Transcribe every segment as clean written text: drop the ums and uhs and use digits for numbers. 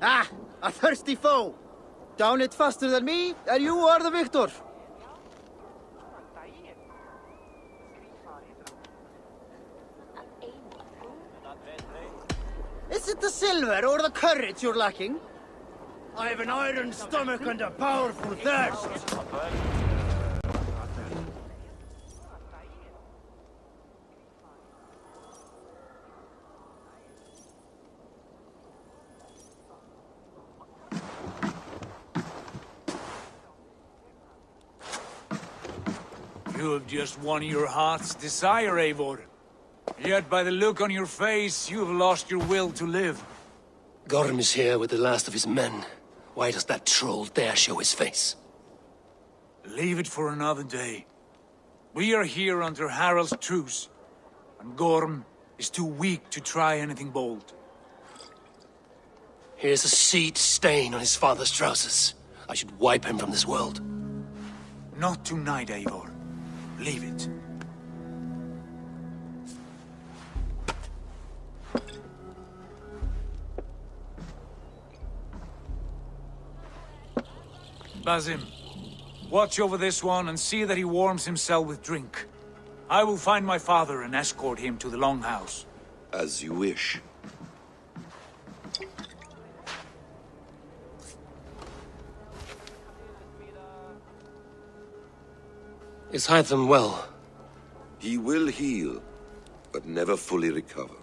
Ah, a thirsty foe. Down it faster than me, and you are the victor. Is it the silver or the courage you're lacking? I have an iron stomach and a powerful thirst. You have just won your heart's desire, Eivor. Yet by the look on your face, you have lost your will to live. Gorm is here with the last of his men. Why does that troll dare show his face? Leave it for another day. We are here under Harald's truce, and Gorm is too weak to try anything bold. Here's a seed stain on his father's trousers. I should wipe him from this world. Not tonight, Eivor. Leave it. Basim, watch over this one and see that he warms himself with drink. I will find my father and escort him to the Longhouse. As you wish. Is Hytham well? He will heal, but never fully recover.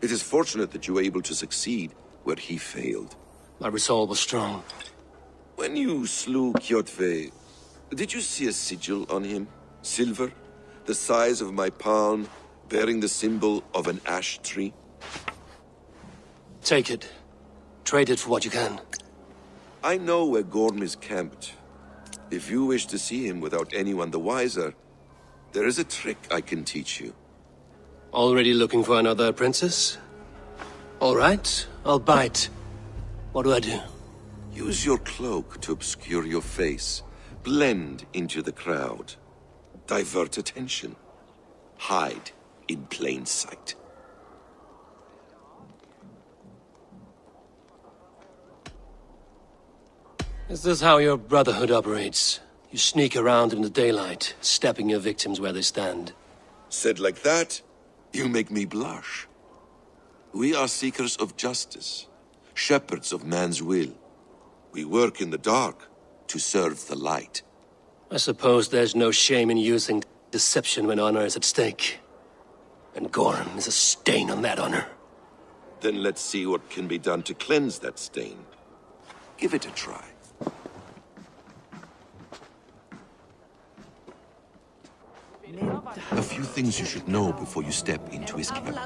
It is fortunate that you were able to succeed where he failed. My resolve was strong. When you slew Kjotve, did you see a sigil on him? Silver, the size of my palm, bearing the symbol of an ash tree? Take it. Trade it for what you can. I know where Gorm is camped. If you wish to see him without anyone the wiser, there is a trick I can teach you. Already looking for another princess? All right, I'll bite. What do I do? Use your cloak to obscure your face. Blend into the crowd. Divert attention. Hide in plain sight. Is this how your Brotherhood operates? You sneak around in the daylight, stepping your victims where they stand. Said like that, you make me blush. We are seekers of justice, shepherds of man's will. We work in the dark to serve the light. I suppose there's no shame in using deception when honor is at stake. And Gorm is a stain on that honor. Then let's see what can be done to cleanse that stain. Give it a try. A few things you should know before you step into his camp.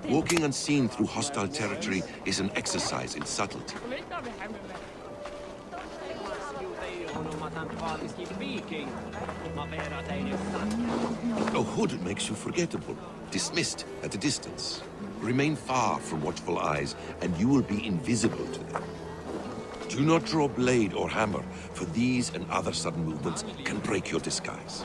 Walking unseen through hostile territory is an exercise in subtlety. A hood makes you forgettable, dismissed at a distance. Remain far from watchful eyes, and you will be invisible to them. Do not draw blade or hammer, for these and other sudden movements can break your disguise.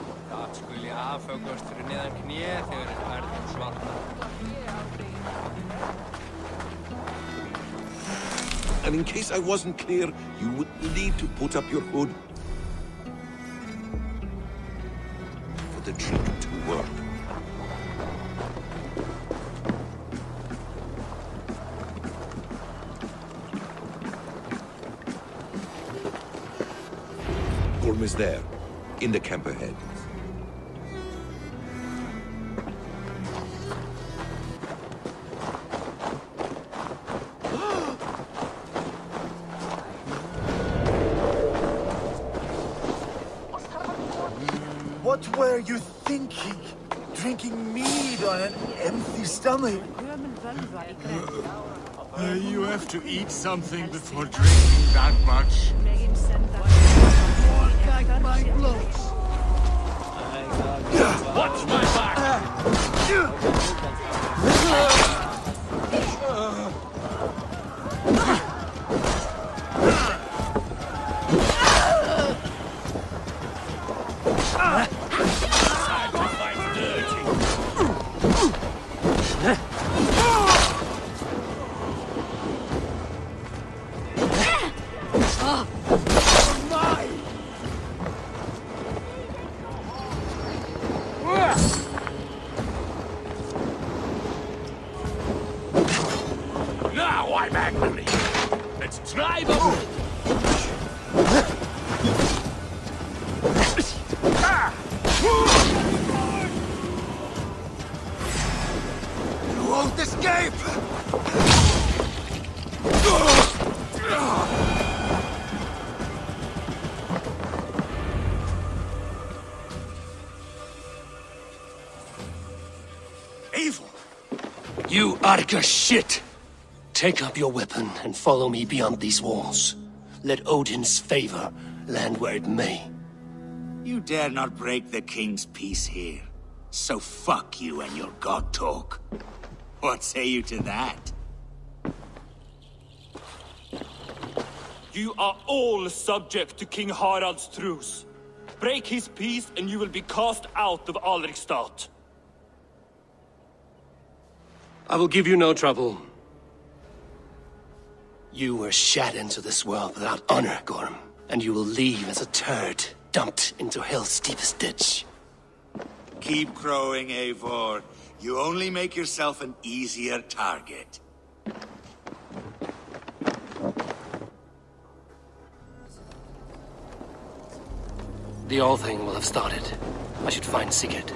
And in case I wasn't clear, you would need to put up your hood for the trick to work. Gorm is there, in the camp ahead. What were you thinking? Drinking mead on an empty stomach? You have to eat something before drinking that much. Watch my back! Now I'm angry. Let's drive them! You won't escape! Evil! You Arga shit! Take up your weapon and follow me beyond these walls. Let Odin's favor land where it may. You dare not break the king's peace here. So fuck you and your god talk. What say you to that? You are all subject to King Harald's truce. Break his peace and you will be cast out of Alrikstad. I will give you no trouble. You were shat into this world without honor, Gorm, and you will leave as a turd dumped into hell's deepest ditch. Keep crowing, Eivor. You only make yourself an easier target. The All-Thing will have started. I should find Sigurd.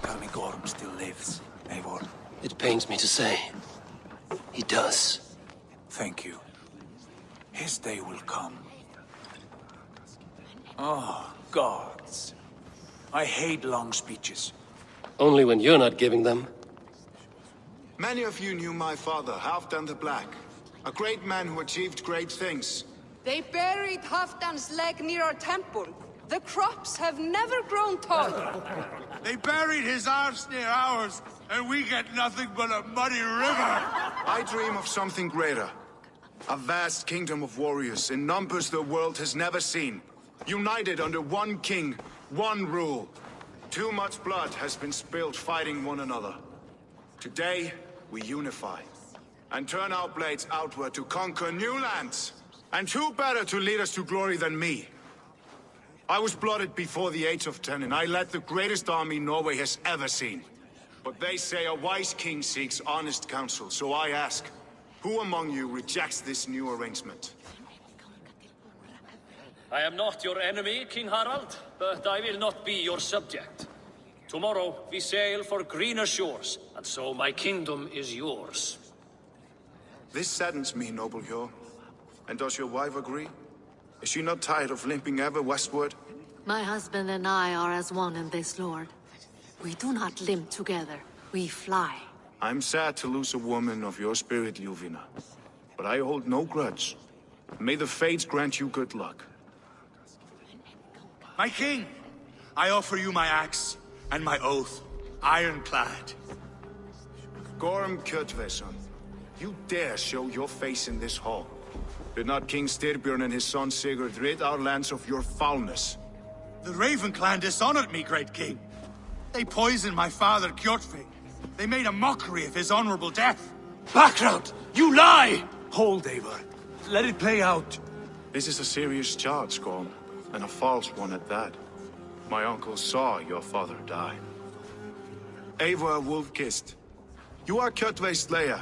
Tell me Gorm still lives, Eivor. It pains me to say. He does. Thank you. His day will come. Oh, gods. I hate long speeches. Only when you're not giving them. Many of you knew my father, Halfdan the Black. A great man who achieved great things. They buried Halfdan's leg near our temple. The crops have never grown taller. They buried his arse near ours, and we get nothing but a muddy river. I dream of something greater. A vast kingdom of warriors in numbers the world has never seen. United under one king, one rule. Too much blood has been spilled fighting one another. Today, we unify. And turn our blades outward to conquer new lands. And who better to lead us to glory than me? I was blooded before the age of 10, and I led the greatest army Norway has ever seen. But they say a wise king seeks honest counsel, so I ask, who among you rejects this new arrangement? I am not your enemy, King Harald, but I will not be your subject. Tomorrow we sail for greener shores, and so my kingdom is yours. This saddens me, noble Hjor. And does your wife agree? Is she not tired of limping ever westward? My husband and I are as one in this, Lord. We do not limp together, we fly. I'm sad to lose a woman of your spirit, Ljuvina. But I hold no grudge. May the fates grant you good luck. My king, I offer you my axe and my oath, ironclad. Gorm Kjotveson, you dare show your face in this hall. Did not King Styrbjörn and his son Sigurd rid our lands of your foulness? The Raven clan dishonored me, great king. They poisoned my father, Kjotve. They made a mockery of his honorable death. Background! You lie! Hold, Eivor. Let it play out. This is a serious charge, Gorm, and a false one at that. My uncle saw your father die. Eivor Wolf-Kissed, you are Kjotve's slayer.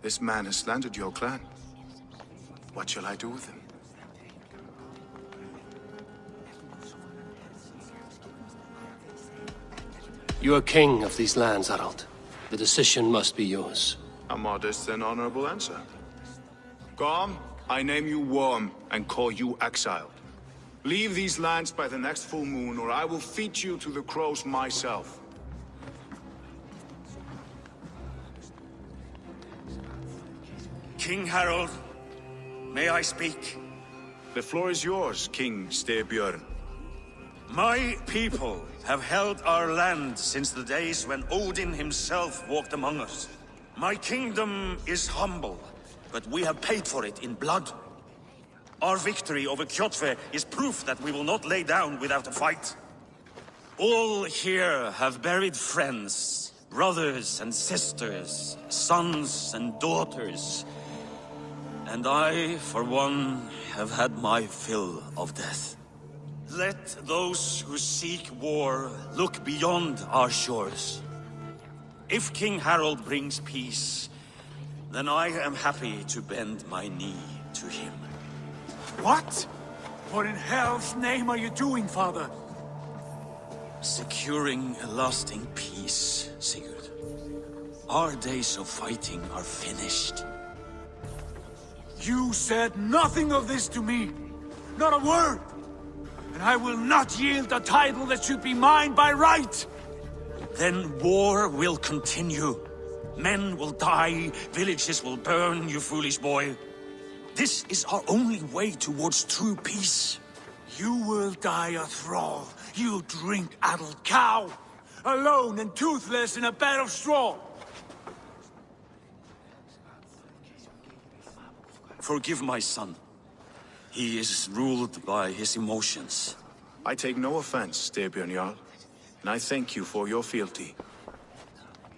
This man has slandered your clan. What shall I do with him? You are king of these lands, Harald. The decision must be yours. A modest and honorable answer. Gorm, I name you Worm and call you exiled. Leave these lands by the next full moon, or I will feed you to the crows myself. King Harald, may I speak? The floor is yours, King Styrbjörn. My people have held our land since the days when Odin himself walked among us. My kingdom is humble, but we have paid for it in blood. Our victory over Kjotve is proof that we will not lay down without a fight. All here have buried friends, brothers and sisters, sons and daughters. And I, for one, have had my fill of death. Let those who seek war look beyond our shores. If King Harald brings peace, then I am happy to bend my knee to him. What? What in hell's name are you doing, father? Securing a lasting peace, Sigurd. Our days of fighting are finished. You said nothing of this to me. Not a word. And I will not yield a title that should be mine by right. Then war will continue. Men will die, villages will burn, you foolish boy. This is our only way towards true peace. You will die a thrall. You drink-addled cow. Alone and toothless in a bed of straw. Forgive my son. He is ruled by his emotions. I take no offense, Styrbjörn Jarl, and I thank you for your fealty.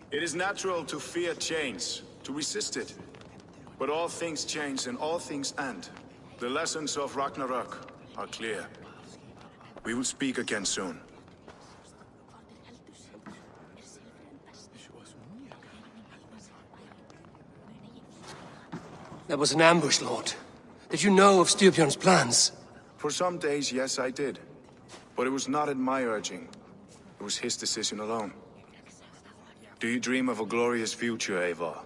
It is natural to fear change, to resist it. But all things change and all things end. The lessons of Ragnarok are clear. We will speak again soon. That was an ambush, Lord. Did you know of Styrbjörn's plans? For some days, yes, I did. But it was not at my urging. It was his decision alone. Do you dream of a glorious future, Eivor?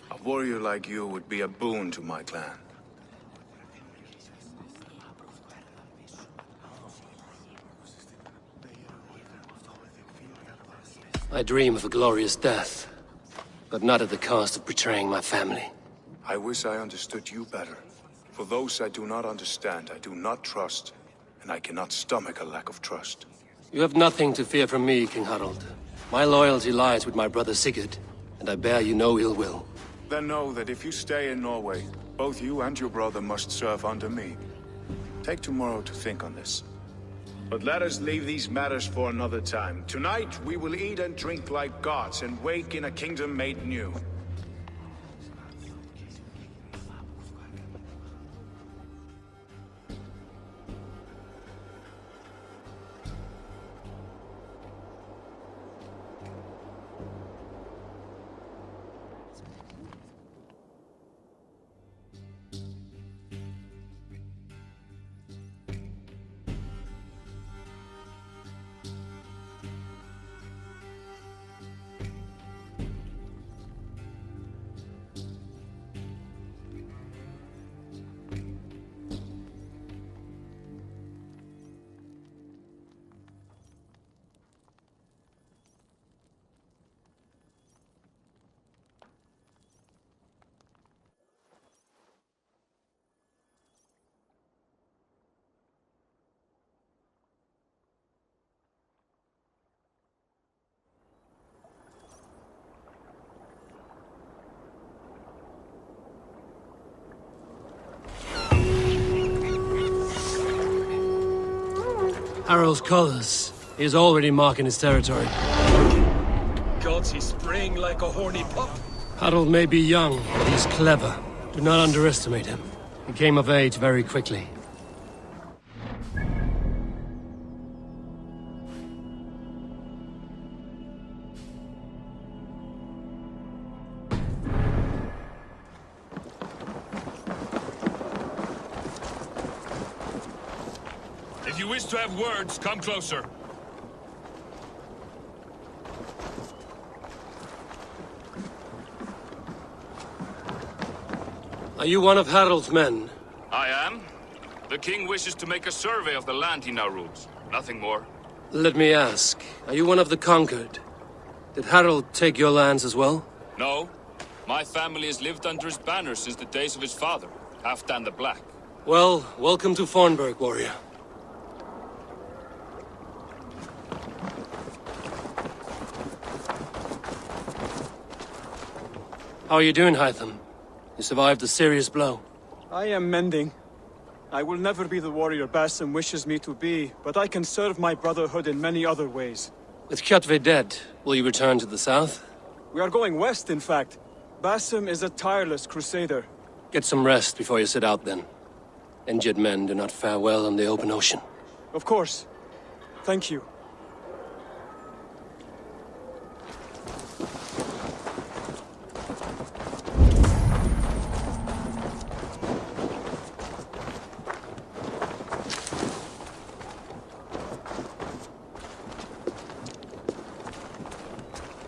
A warrior like you would be a boon to my clan. I dream of a glorious death, but not at the cost of betraying my family. I wish I understood you better. For those I do not understand, I do not trust, and I cannot stomach a lack of trust. You have nothing to fear from me, King Harald. My loyalty lies with my brother Sigurd, and I bear you no ill will. Then know that if you stay in Norway, both you and your brother must serve under me. Take tomorrow to think on this. But let us leave these matters for another time. Tonight, we will eat and drink like gods and wake in a kingdom made new. Harald's colors. He is already marking his territory. Gods, he's spraying like a horny pup. Harold may be young, but he's clever. Do not underestimate him. He came of age very quickly. If you wish to have words, come closer. Are you one of Harald's men? I am. The king wishes to make a survey of the land he now rules. Nothing more. Let me ask, are you one of the conquered? Did Harald take your lands as well? No. My family has lived under his banner since the days of his father, Halfdan the Black. Well, welcome to Fornburg, warrior. How are you doing, Hytham? You survived a serious blow. I am mending. I will never be the warrior Basim wishes me to be, but I can serve my brotherhood in many other ways. With Kjotve dead, will you return to the south? We are going west, in fact. Basim is a tireless crusader. Get some rest before you set out, then. Injured men do not fare well on the open ocean. Of course. Thank you.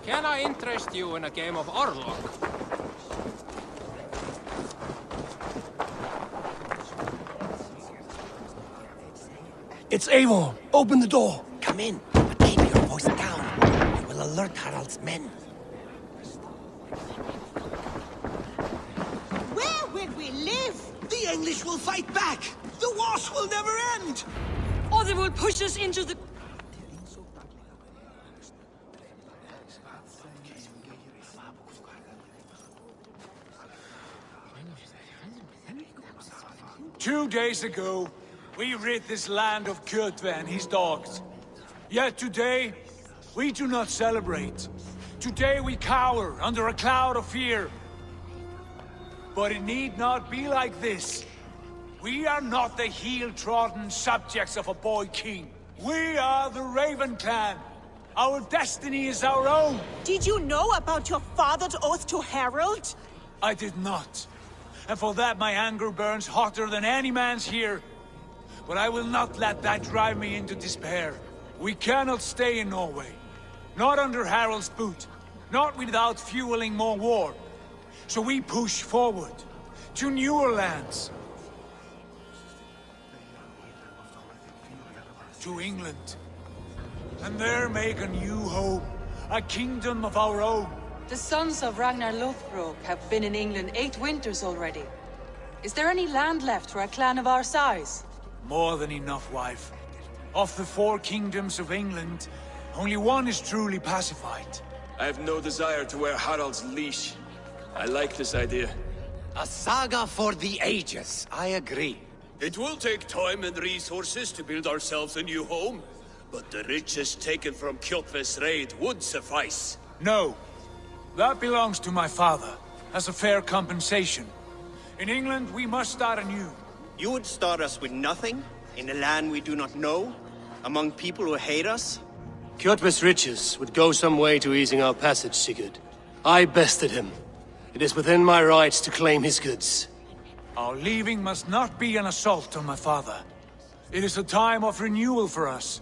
Can I interest you in a game of Orlog? It's Eivor! Open the door! Come in, but keep your voice down. I will alert Harald's men. Where will we live? The English will fight back! The wars will never end! Or they will push us into the... 2 days ago, we rid this land of Kjotve and his dogs. Yet today, we do not celebrate. Today we cower under a cloud of fear. But it need not be like this. We are not the heel-trodden subjects of a boy king. We are the Raven clan. Our destiny is our own. Did you know about your father's oath to Harald? I did not. And for that my anger burns hotter than any man's here. But I will not let that drive me into despair. We cannot stay in Norway. Not under Harald's boot. Not without fueling more war. So we push forward. To newer lands. To England. And there make a new home. A kingdom of our own. The sons of Ragnar Lothbrok have been in England 8 winters already. Is there any land left for a clan of our size? More than enough, wife. Of the 4 kingdoms of England, only one is truly pacified. I have no desire to wear Harald's leash. I like this idea. A saga for the ages, I agree. It will take time and resources to build ourselves a new home, but the riches taken from Kjotve's raid would suffice. No. That belongs to my father, as a fair compensation. In England, we must start anew. You would start us with nothing? In a land we do not know? Among people who hate us? Kjotve's riches would go some way to easing our passage, Sigurd. I bested him. It is within my rights to claim his goods. Our leaving must not be an assault on my father. It is a time of renewal for us.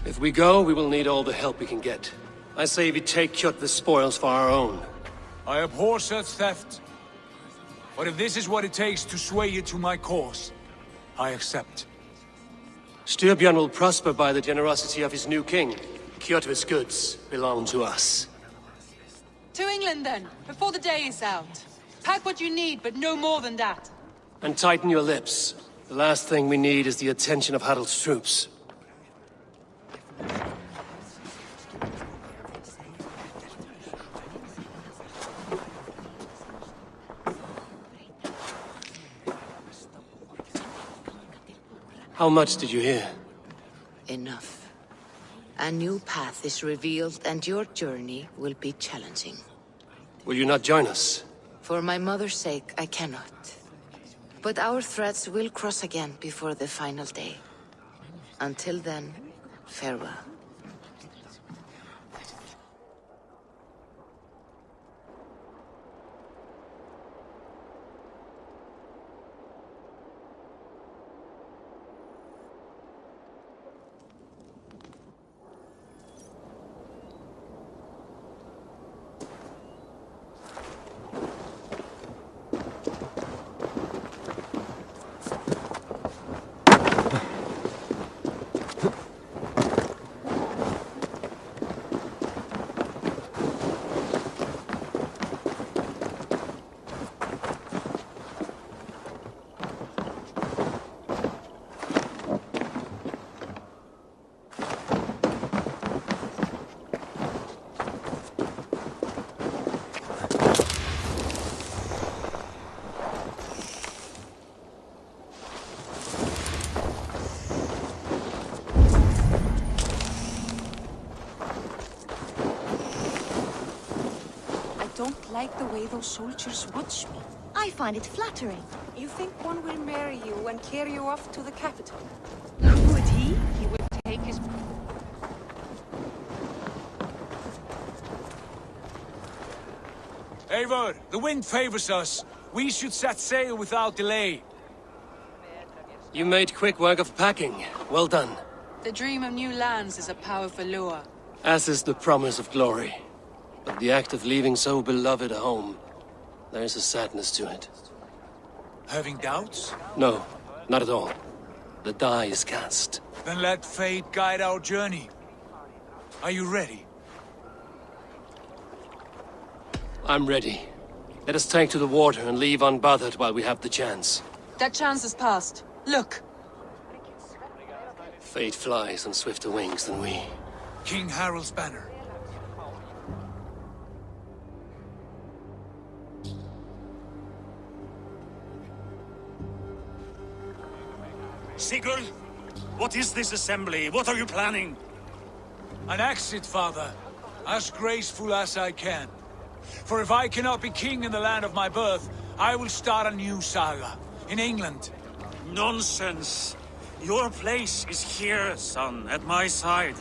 If we go, we will need all the help we can get. I say we take Kjotve's spoils for our own. I abhor such theft. But if this is what it takes to sway you to my cause, I accept. Styrbjörn will prosper by the generosity of his new king. Kjotve's goods belong to us. To England then, before the day is out. Pack what you need, but no more than that. And tighten your lips. The last thing we need is the attention of Harald's troops. How much did you hear? Enough. A new path is revealed, and your journey will be challenging. Will you not join us? For my mother's sake, I cannot. But our threads will cross again before the final day. Until then, farewell. I don't like the way those soldiers watch me. I find it flattering. You think one will marry you and carry you off to the capital? Would he? He would take his... Eivor, the wind favors us. We should set sail without delay. You made quick work of packing. Well done. The dream of new lands is a powerful lure. As is the promise of glory. But the act of leaving so beloved a home, there is a sadness to it. Having doubts? No, not at all. The die is cast. Then let fate guide our journey. Are you ready? I'm ready. Let us take to the water and leave unbothered while we have the chance. That chance is past. Look! Fate flies on swifter wings than we. King Harald's banner. Sigurd, what is this assembly? What are you planning? An exit, father. As graceful as I can. For if I cannot be king in the land of my birth, I will start a new saga. In England. Nonsense. Your place is here, son, at my side.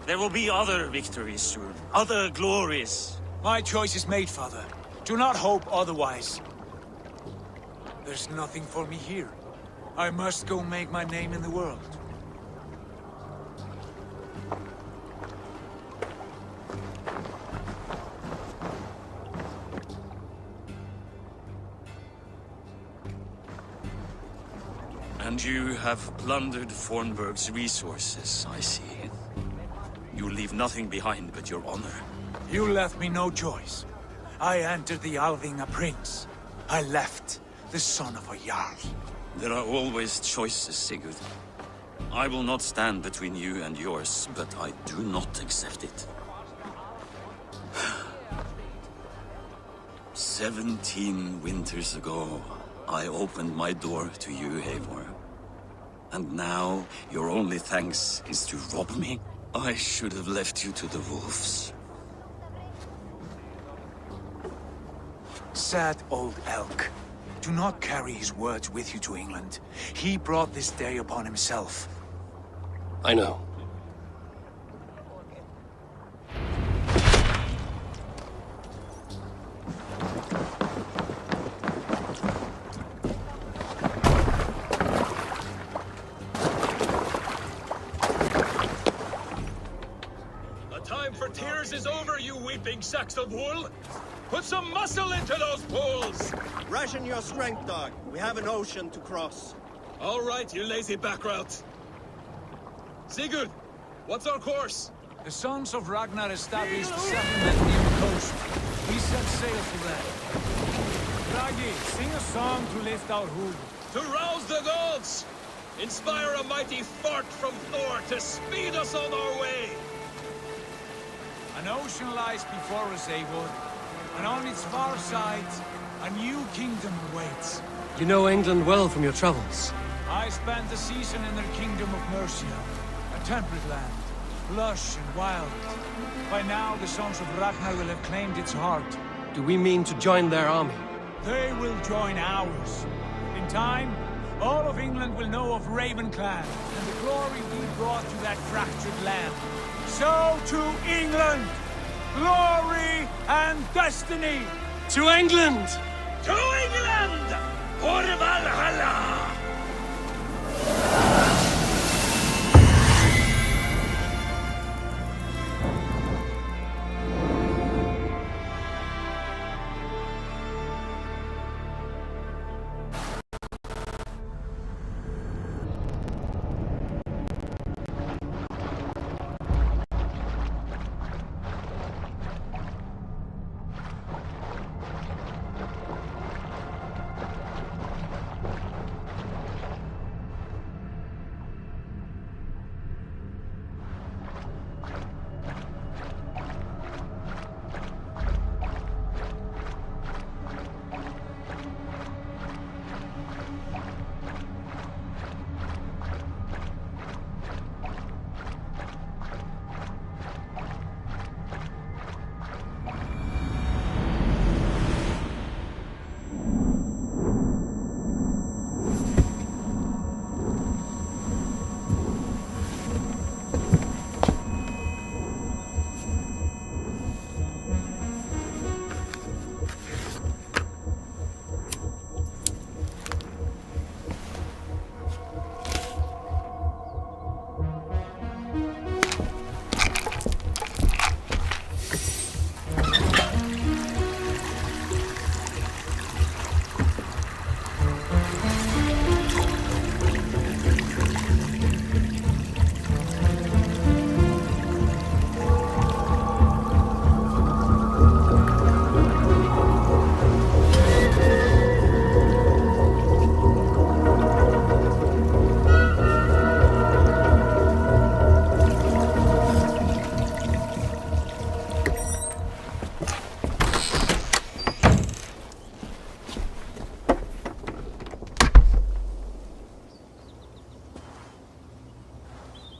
There will be other victories soon. Other glories. My choice is made, father. Do not hope otherwise. There's nothing for me here. I must go make my name in the world. And you have plundered Fornburg's resources, I see. You leave nothing behind but your honor. You left me no choice. I entered the Alving a prince. I left the son of a Jarl. There are always choices, Sigurd. I will not stand between you and yours, but I do not accept it. 17 winters ago, I opened my door to you, Eivor. And now, your only thanks is to rob me? I should have left you to the wolves. Sad old elk. Do not carry his words with you to England. He brought this day upon himself. I know. The time for tears is over, you weeping sacks of wool! Put some muscle into those bulls! Ration your strength, dog. We have an ocean to cross. All right, you lazy backrout. Sigurd, what's our course? The sons of Ragnar established a settlement near the coast. We set sail for that. Ragi, sing a song to lift our hood. To rouse the gods! Inspire a mighty fart from Thor to speed us on our way! An ocean lies before us, Eivor. And on its far side, a new kingdom awaits. You know England well from your travels. I spent the season in their kingdom of Mercia, a temperate land, lush and wild. By now, the sons of Ragnar will have claimed its heart. Do we mean to join their army? They will join ours. In time, all of England will know of Raven Clan, and the glory we brought to that fractured land. So to England! Glory and destiny! To England! To England! For Valhalla!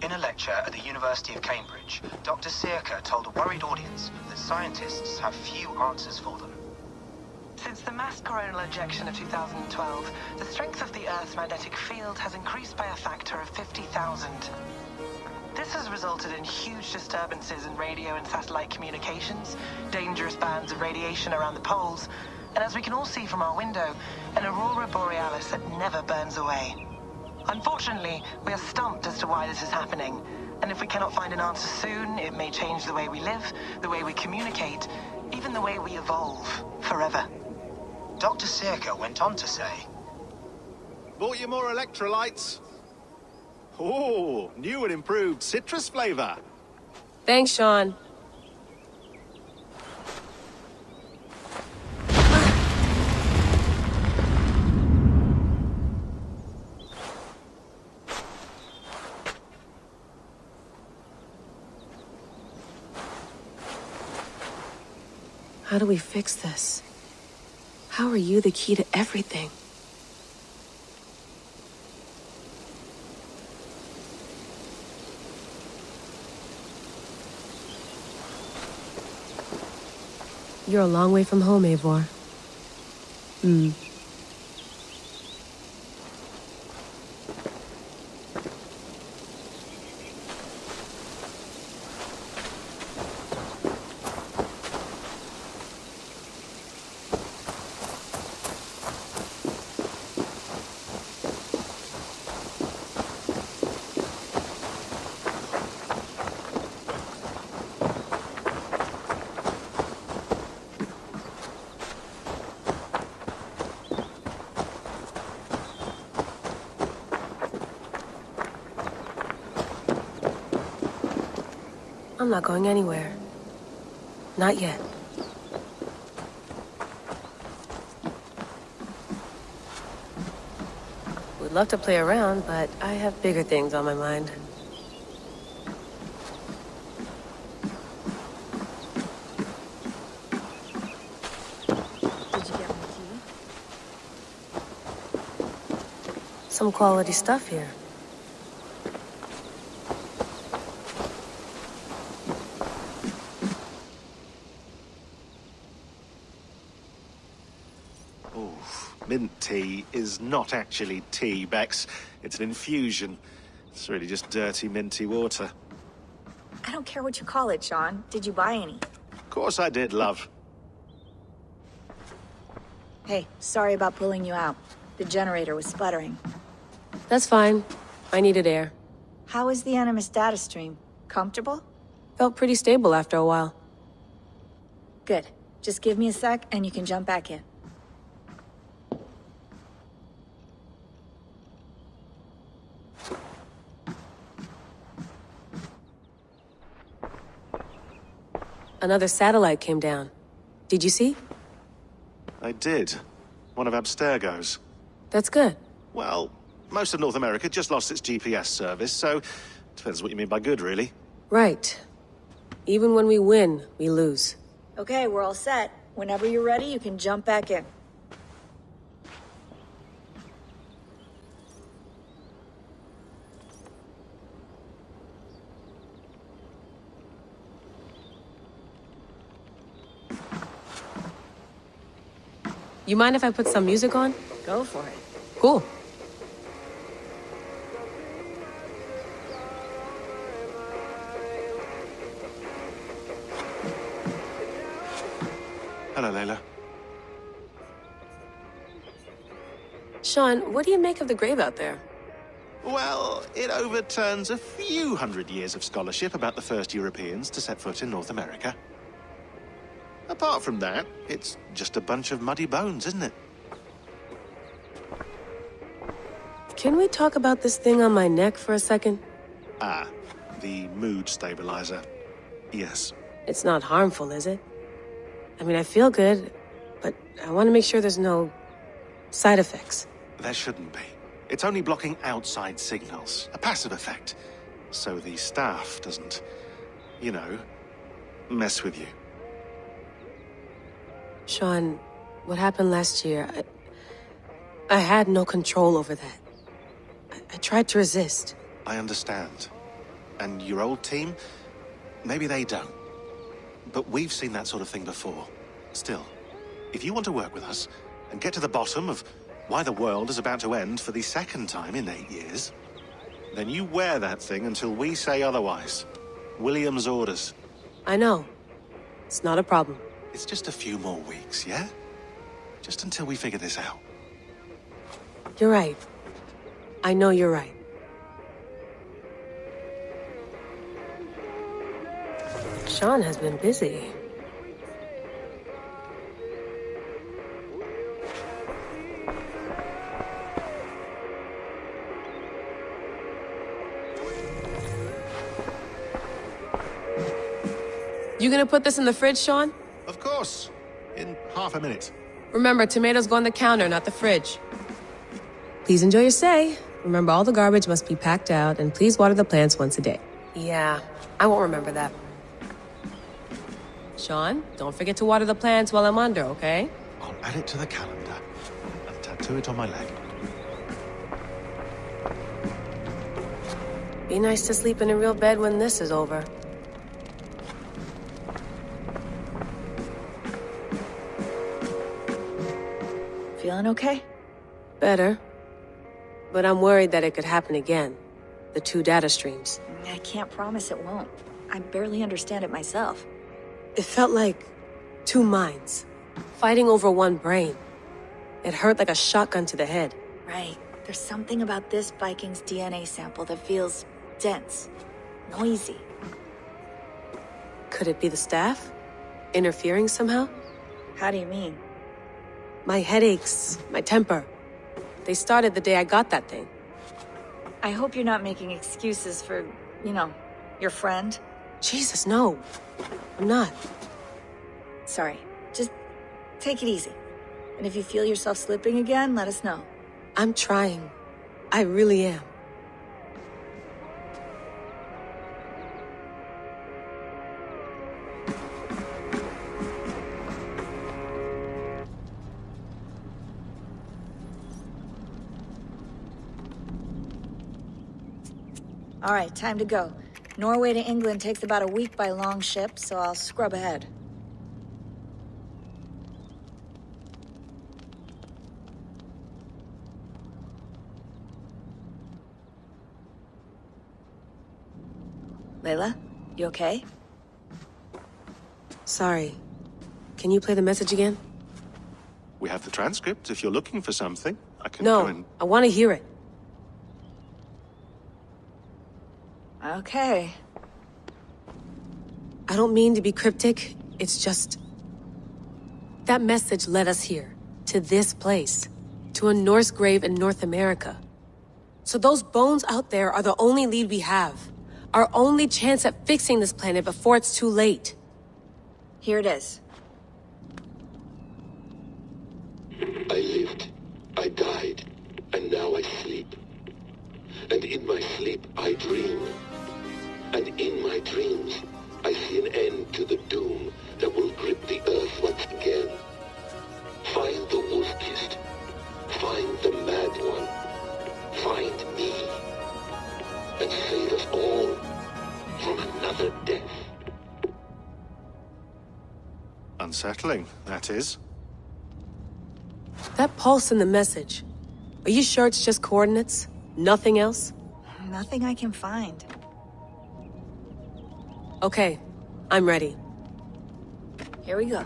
In a lecture at the University of Cambridge, Dr. Circa told a worried audience that scientists have few answers for them. Since the mass coronal ejection of 2012, the strength of the Earth's magnetic field has increased by a factor of 50,000. This has resulted in huge disturbances in radio and satellite communications, dangerous bands of radiation around the poles, and as we can all see from our window, an aurora borealis that never burns away. Unfortunately, we are stumped as to why this is happening, and if we cannot find an answer soon, it may change the way we live, the way we communicate, even the way we evolve, forever. Dr. Circa went on to say, "Bought you more electrolytes? Oh, new and improved citrus flavor." Thanks, Sean. How do we fix this? How are you the key to everything? You're a long way from home, Eivor. I'm not going anywhere. Not yet. Would love to play around, but I have bigger things on my mind. Did you get my key? Some quality stuff here. Mint tea is not actually tea, Bex. It's an infusion. It's really just dirty, minty water. I don't care what you call it, Sean. Did you buy any? Of course I did, love. Hey, sorry about pulling you out. The generator was sputtering. That's fine. I needed air. How is the Animus data stream? Comfortable? Felt pretty stable after a while. Good. Just give me a sec and you can jump back in. Another satellite came down. Did you see? I did. One of Abstergo's. That's good. Well, most of North America just lost its GPS service, so depends what you mean by good, really. Right. Even when we win, we lose. Okay, we're all set. Whenever you're ready, you can jump back in. You mind if I put some music on? Go for it. Cool. Hello, Layla. Sean, what do you make of the grave out there? Well, it overturns a few hundred years of scholarship about the first Europeans to set foot in North America. Apart from that, it's just a bunch of muddy bones, isn't it? Can we talk about this thing on my neck for a second? Ah, the mood stabilizer. Yes. It's not harmful, is it? I mean, I feel good, but I want to make sure there's no side effects. There shouldn't be. It's only blocking outside signals, a passive effect. So the staff doesn't, you know, mess with you. Sean, what happened last year, I had no control over that. I tried to resist. I understand. And your old team, maybe they don't. But we've seen that sort of thing before. Still, if you want to work with us and get to the bottom of why the world is about to end for the second time in 8 years, then you wear that thing until we say otherwise. William's orders. I know. It's not a problem. It's just a few more weeks, yeah? Just until we figure this out. You're right. I know you're right. Sean has been busy. You gonna put this in the fridge, Sean? Of course. In half a minute. Remember, tomatoes go on the counter, not the fridge. Please enjoy your stay. Remember, all the garbage must be packed out, and please water the plants once a day. Yeah, I won't remember that. Sean, don't forget to water the plants while I'm under, okay? I'll add it to the calendar and tattoo it on my leg. Be nice to sleep in a real bed when this is over. Feeling okay? Better. But I'm worried that it could happen again. The two data streams. I can't promise it won't. I barely understand it myself. It felt like two minds, fighting over one brain. It hurt like a shotgun to the head. Right. There's something about this Viking's DNA sample that feels dense, noisy. Could it be the staff? Interfering somehow? How do you mean? My headaches, my temper. They started the day I got that thing. I hope you're not making excuses for, you know, your friend. Jesus, no. I'm not. Sorry. Just take it easy. And if you feel yourself slipping again, let us know. I'm trying. I really am. All right, time to go. Norway to England takes about a week by long ship, so I'll scrub ahead. Layla, you okay? Sorry. Can you play the message again? We have the transcript. If you're looking for something, I can go and... No, I want to hear it. Okay. I don't mean to be cryptic. It's just... that message led us here. To this place. To a Norse grave in North America. So those bones out there are the only lead we have. Our only chance at fixing this planet before it's too late. Here it is. I lived, I died, and now I sleep. And in my sleep I dream. And in my dreams I see an end to the doom that will grip the earth once again. Find the wolf-kissed. Find the mad one. Find me. And save us all from another death. Unsettling, that is. That pulse in the message. Are you sure it's just coordinates? Nothing else? Nothing I can find. Okay, I'm ready. Here we go.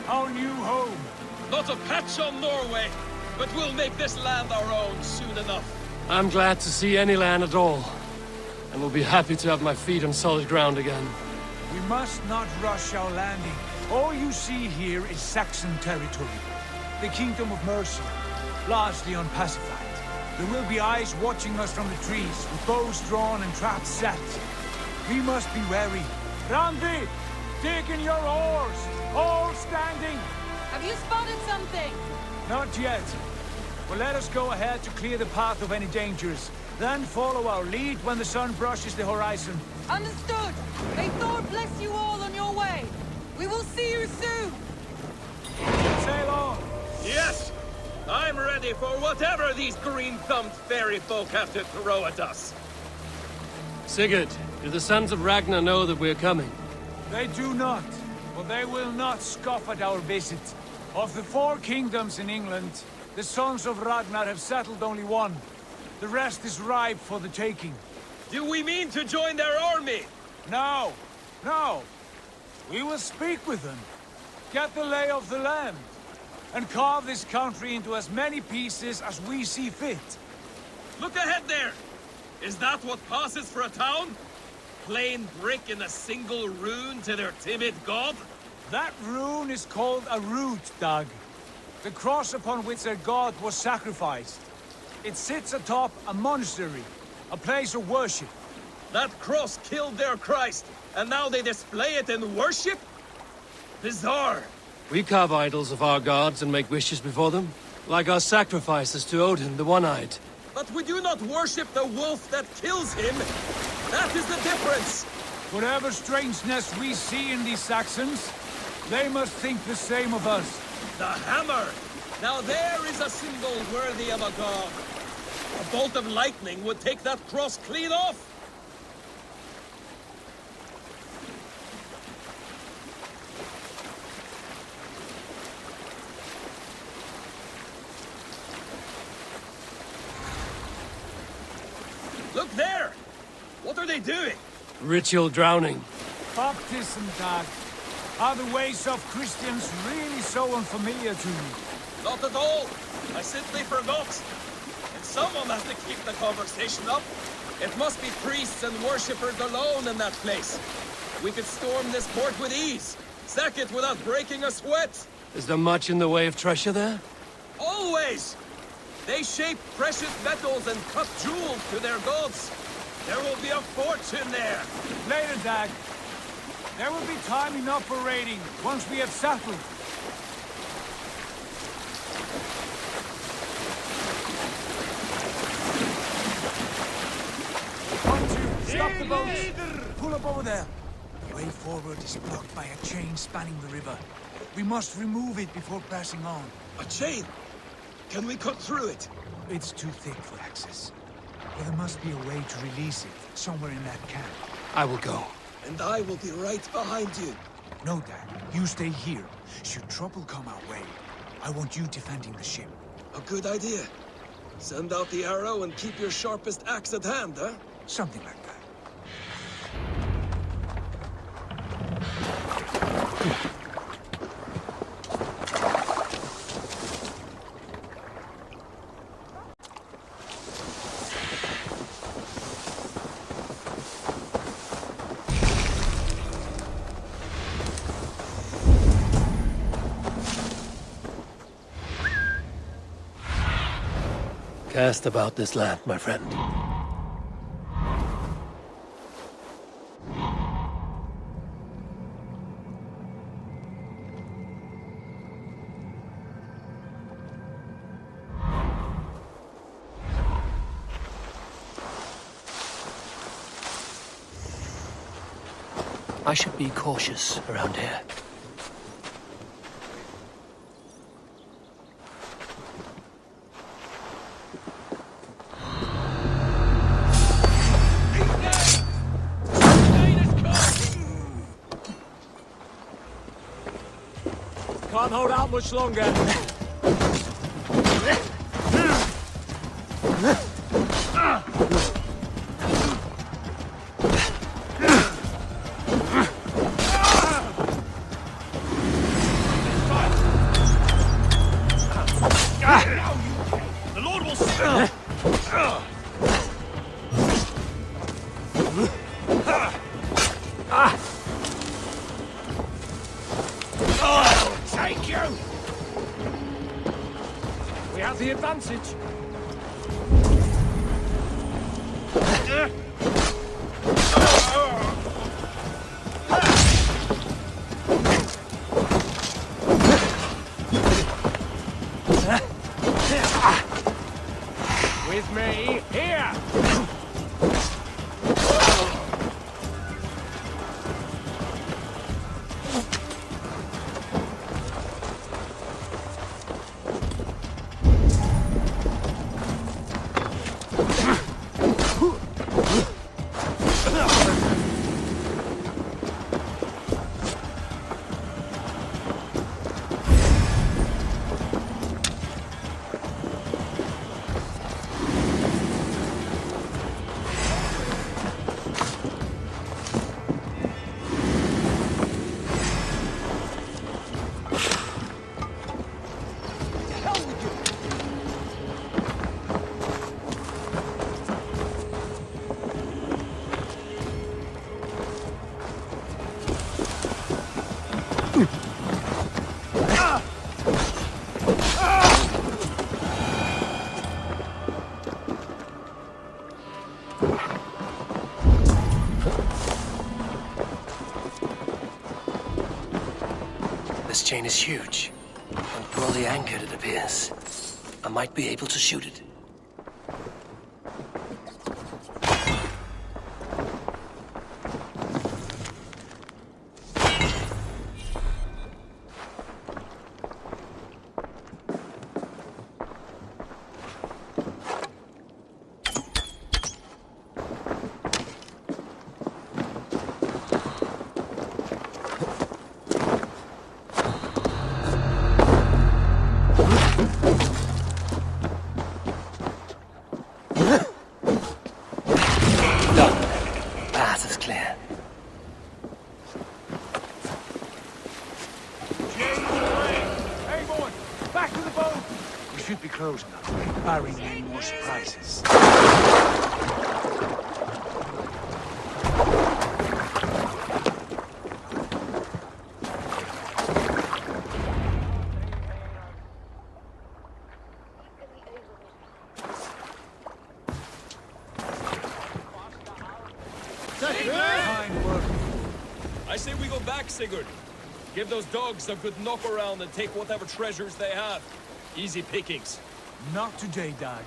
Our new home. Not a patch on Norway, but we'll make this land our own soon enough. I'm glad to see any land at all. And will be happy to have my feet on solid ground again. We must not rush our landing. All you see here is Saxon territory. The Kingdom of Mercia, largely unpacified. There will be eyes watching us from the trees, with bows drawn and traps set. We must be wary. Randi! Dig in your oars! All standing! Have you spotted something? Not yet. But let us go ahead to clear the path of any dangers. Then follow our lead when the sun brushes the horizon. Understood! May Thor bless you all on your way! We will see you soon! Sail on! Yes! I'm ready for whatever these green-thumbed fairy folk have to throw at us. Sigurd, do the sons of Ragnar know that we're coming? They do not, but they will not scoff at our visit. Of the 4 kingdoms in England, the sons of Ragnar have settled only one. The rest is ripe for the taking. Do we mean to join their army? No, no. We will speak with them, get the lay of the land, and carve this country into as many pieces as we see fit. Look ahead there! Is that what passes for a town? Plain brick in a single rune to their timid god? That rune is called a root, Doug. The cross upon which their god was sacrificed. It sits atop a monastery, a place of worship. That cross killed their Christ, and now they display it in worship? Bizarre. We carve idols of our gods and make wishes before them, like our sacrifices to Odin, the One-Eyed. But we do not worship the wolf that kills him. That is the difference. Whatever strangeness we see in these Saxons, they must think the same of us. The hammer! Now there is a symbol worthy of a god. A bolt of lightning would take that cross clean off. Look there! What are they doing? Ritual drowning. Baptism, Dag. Are the ways of Christians really so unfamiliar to you? Not at all. I simply forgot. And someone has to keep the conversation up. It must be priests and worshippers alone in that place. We could storm this port with ease. Sack it without breaking a sweat. Is there much in the way of treasure there? Always! They shape precious metals and cut jewels to their gods. There will be a fortune there. Later, Dag. There will be time enough for raiding, once we have settled. Stop the boat! Pull up over there. The way forward is blocked by a chain spanning the river. We must remove it before passing on. A chain? Can we cut through it? It's too thick for access. But there must be a way to release it, somewhere in that camp. I will go. And I will be right behind you. No, Dad. You stay here. Should trouble come our way, I want you defending the ship. A good idea. Send out the arrow and keep your sharpest axe at hand, huh? Something like that. Cast about this land, my friend. I should be cautious around here. Can't hold out much longer. The Lord will see. Take you! We have the advantage. With me, here! plane is huge. And poorly anchored, it appears. I might be able to shoot it. Close now, barring any more surprises. I say we go back, Sigurd. Give those dogs a good knock around and take whatever treasures they have. Easy pickings. Not today, Dag.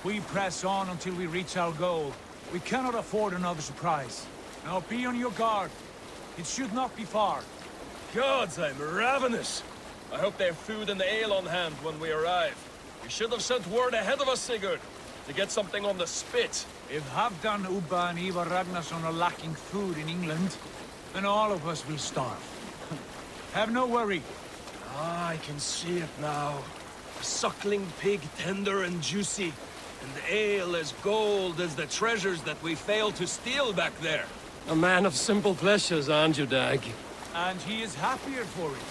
We press on until we reach our goal. We cannot afford another surprise. Now be on your guard. It should not be far. Gods, I'm ravenous. I hope they have food and ale on hand when we arrive. You should have sent word ahead of us, Sigurd, to get something on the spit. If Halfdan, Ubba and Ivar Ragnarsson are lacking food in England, then all of us will starve. Have no worry. Ah, I can see it now. A suckling pig, tender and juicy, and ale as gold as the treasures that we failed to steal back there. A man of simple pleasures, aren't you, Dag? And he is happier for it.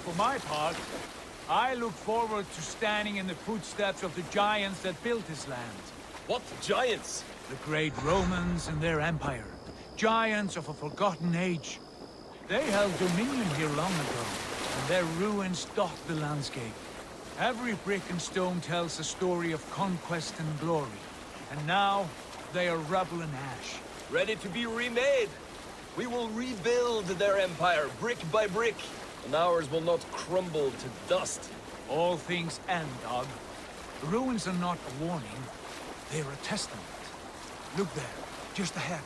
For my part, I look forward to standing in the footsteps of the giants that built this land. What giants? The great Romans and their empire. Giants of a forgotten age. They held dominion here long ago, and their ruins dot the landscape. Every brick and stone tells a story of conquest and glory. And now, they are rubble and ash. Ready to be remade. We will rebuild their empire, brick by brick, and ours will not crumble to dust. All things end, Dog. The ruins are not a warning, they're a testament. Look there, just ahead,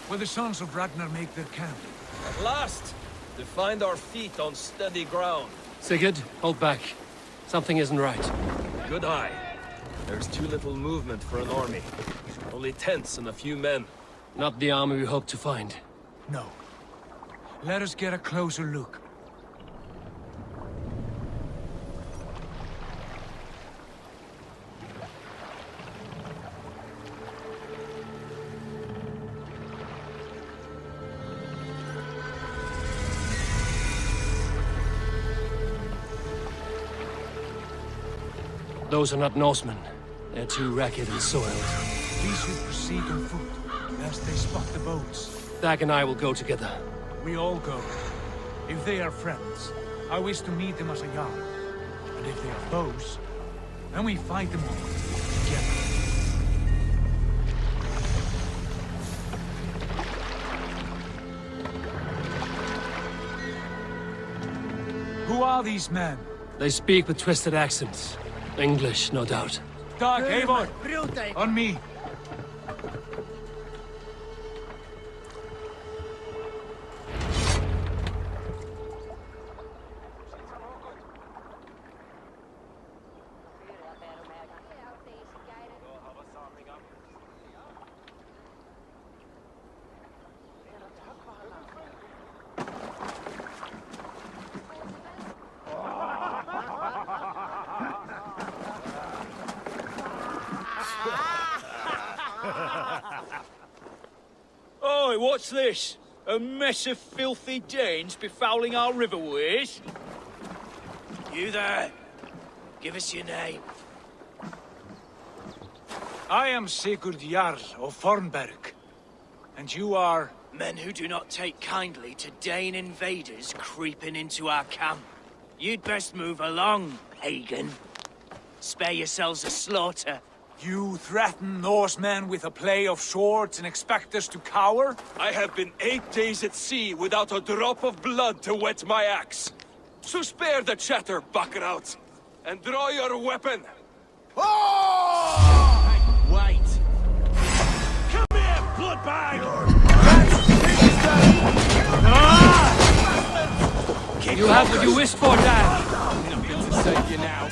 where the sons of Ragnar make their camp. At last, to find our feet on steady ground. Sigurd, hold back. Something isn't right. Good eye. There's too little movement for an army. Only tents and a few men. Not the army we hope to find. No. Let us get a closer look. Those are not Norsemen. They're too ragged and soiled. We should proceed on foot, lest they spot the boats. Dag and I will go together. We all go. If they are friends, I wish to meet them as a Jarl. And if they are foes, then we fight them all together. Who are these men? They speak with twisted accents. English, no doubt. Dag, Eivor! On me! Oi, what's this? A mess of filthy Danes befouling our riverways? You there? Give us your name. I am Sigurd Jarl of Fornberg. And you are? Men who do not take kindly to Dane invaders creeping into our camp. You'd best move along, pagan. Spare yourselves a slaughter. You threaten Norsemen with a play of swords and expect us to cower? I have been 8 days at sea without a drop of blood to wet my axe. So spare the chatter, buckerouts, and draw your weapon. Wait. Come here, bloodbag! You have what you wished for, Dad. I'm going to save you now.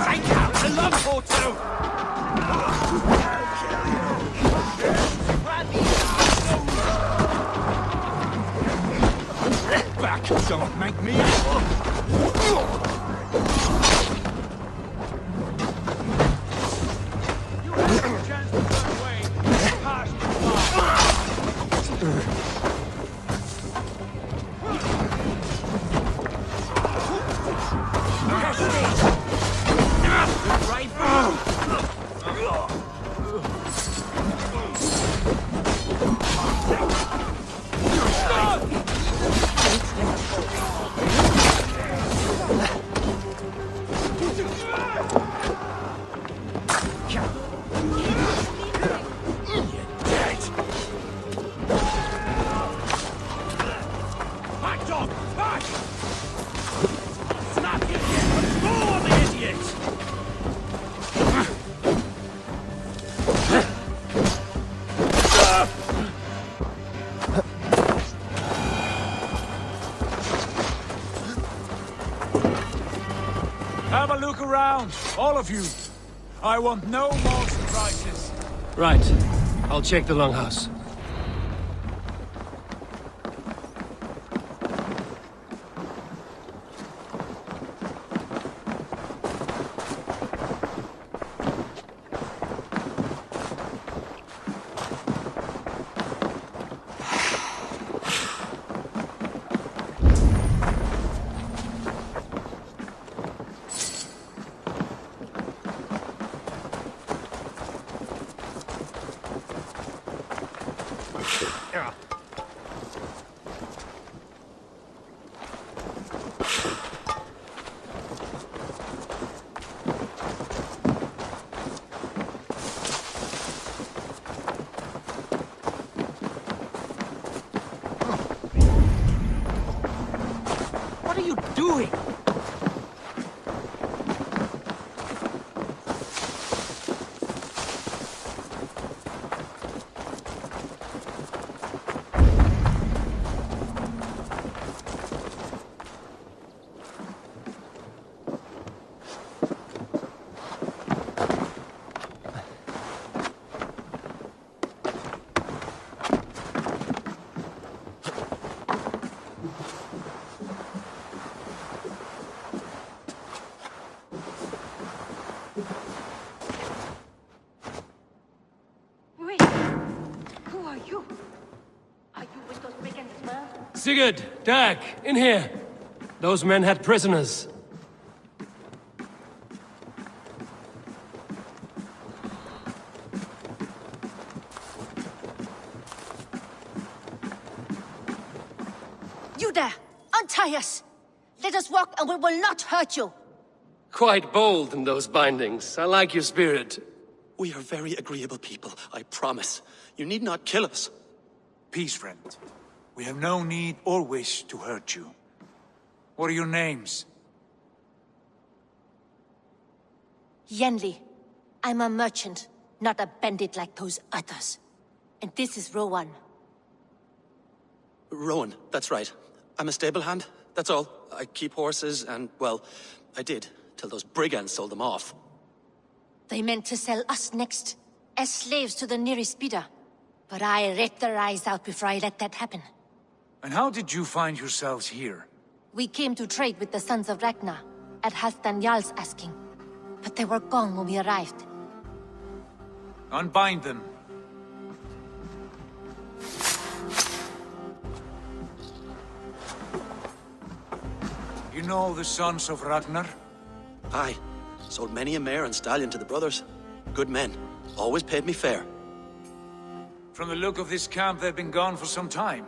Take out the lump or two! Back, don't make me... Have a look around, all of you. I want no more surprises. Right. I'll check the longhouse. What are you doing? Wait. Who are you? Are you with those brigands as well? Sigurd, Dag, in here. Those men had prisoners. You there! Untie us! Let us walk and we will not hurt you! Quite bold in those bindings. I like your spirit. We are very agreeable people, I promise. You need not kill us. Peace, friend. We have no need or wish to hurt you. What are your names? Yenli. I'm a merchant, not a bandit like those others. And this is Rowan. Rowan, that's right. I'm a stable hand, that's all. I keep horses and, well, I did, till those brigands sold them off. They meant to sell us next, as slaves to the nearest bidder. But I ripped their eyes out before I let that happen. And how did you find yourselves here? We came to trade with the Sons of Ragnar, at Halfdan Jarl's asking. But they were gone when we arrived. Unbind them. You know the Sons of Ragnar? Aye. Sold many a mare and stallion to the brothers. Good men. Always paid me fair. From the look of this camp, they've been gone for some time.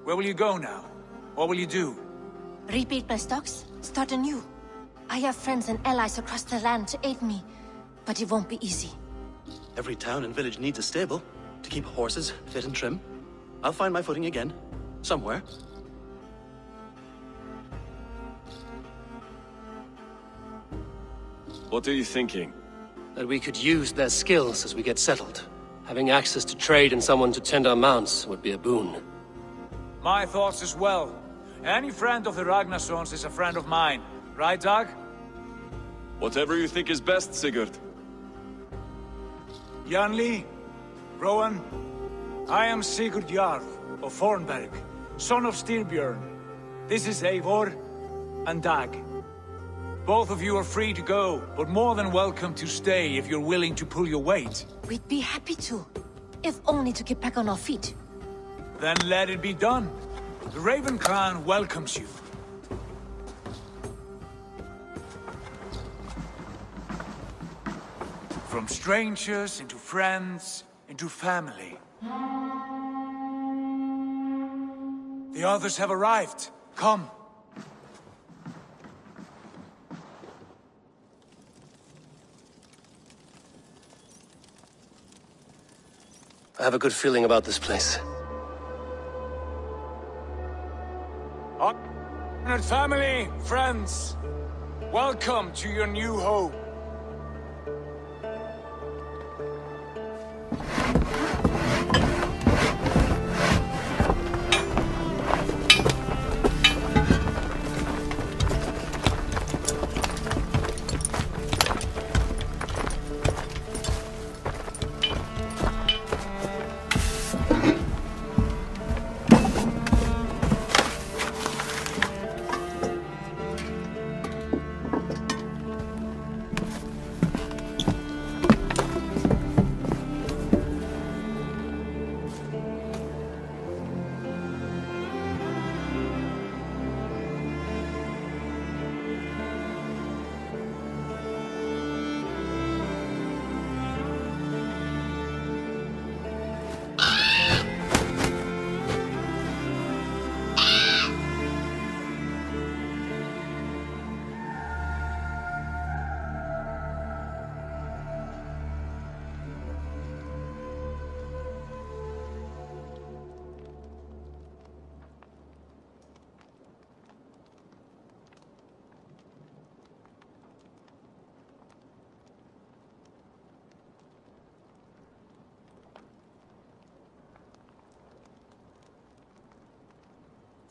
Where will you go now? What will you do? Rebuild my stocks, start anew. I have friends and allies across the land to aid me, but it won't be easy. Every town and village needs a stable to keep horses fit and trim. I'll find my footing again, somewhere. What are you thinking? That we could use their skills as we get settled. Having access to trade and someone to tend our mounts would be a boon. My thoughts as well. Any friend of the Ragnarsons is a friend of mine. Right, Dag? Whatever you think is best, Sigurd. Janli, Rowan, I am Sigurd Jarl of Fornberg, son of Styrbjörn. This is Eivor and Dag. Both of you are free to go, but more than welcome to stay if you're willing to pull your weight. We'd be happy to, if only to get back on our feet. Then let it be done. The Raven Clan welcomes you. From strangers into friends, into family. The others have arrived. Come. I have a good feeling about this place. Honored family, friends, welcome to your new home.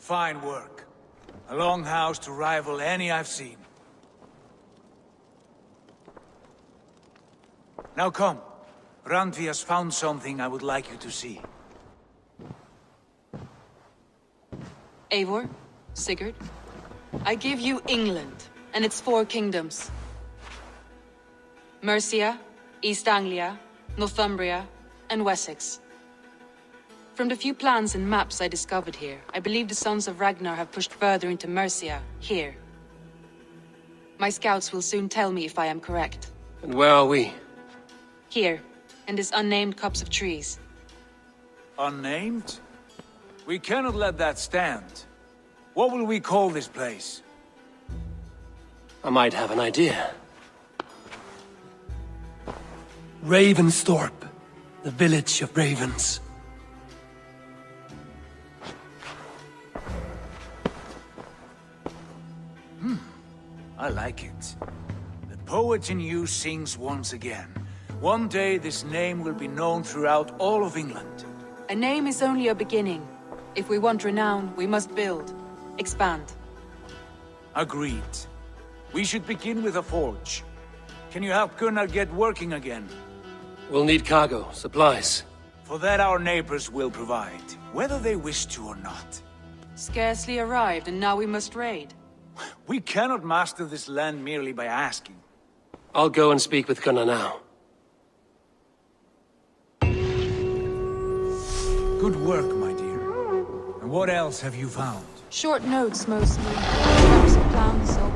Fine work. A longhouse to rival any I've seen. Now come. Randvi has found something I would like you to see. Eivor, Sigurd, I give you England and its 4 kingdoms. Mercia, East Anglia, Northumbria, and Wessex. From the few plans and maps I discovered here, I believe the Sons of Ragnar have pushed further into Mercia, here. My scouts will soon tell me if I am correct. And where are we? Here, in this unnamed copse of trees. Unnamed? We cannot let that stand. What will we call this place? I might have an idea. Ravensthorpe, the village of ravens. I like it. The poet in you sings once again. One day this name will be known throughout all of England. A name is only a beginning. If we want renown, we must build. Expand. Agreed. We should begin with a forge. Can you help Gunnar get working again? We'll need cargo, supplies. For that our neighbors will provide, whether they wish to or not. Scarcely arrived, and now we must raid. We cannot master this land merely by asking. I'll go and speak with Gunnar now. Good work, my dear. And what else have you found? Short notes, mostly. Perhaps a plan, so...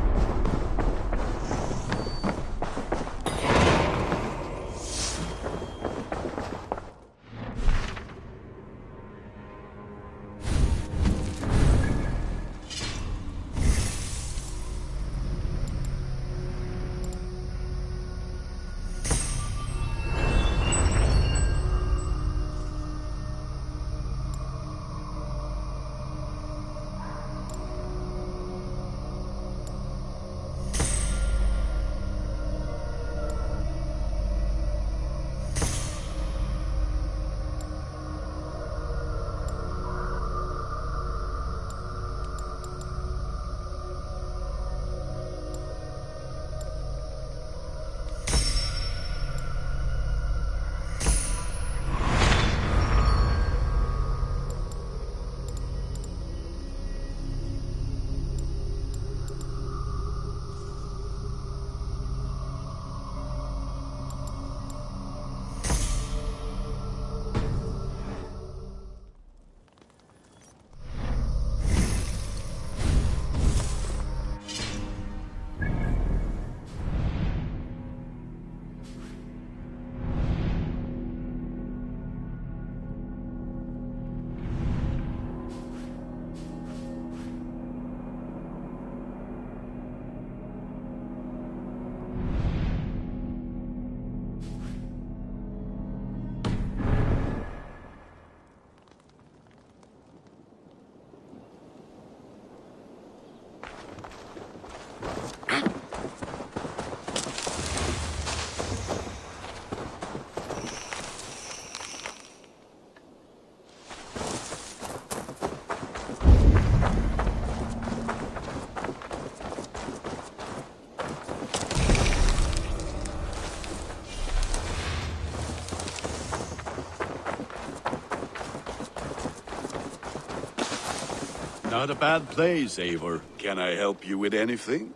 Not a bad place, Eivor. Can I help you with anything?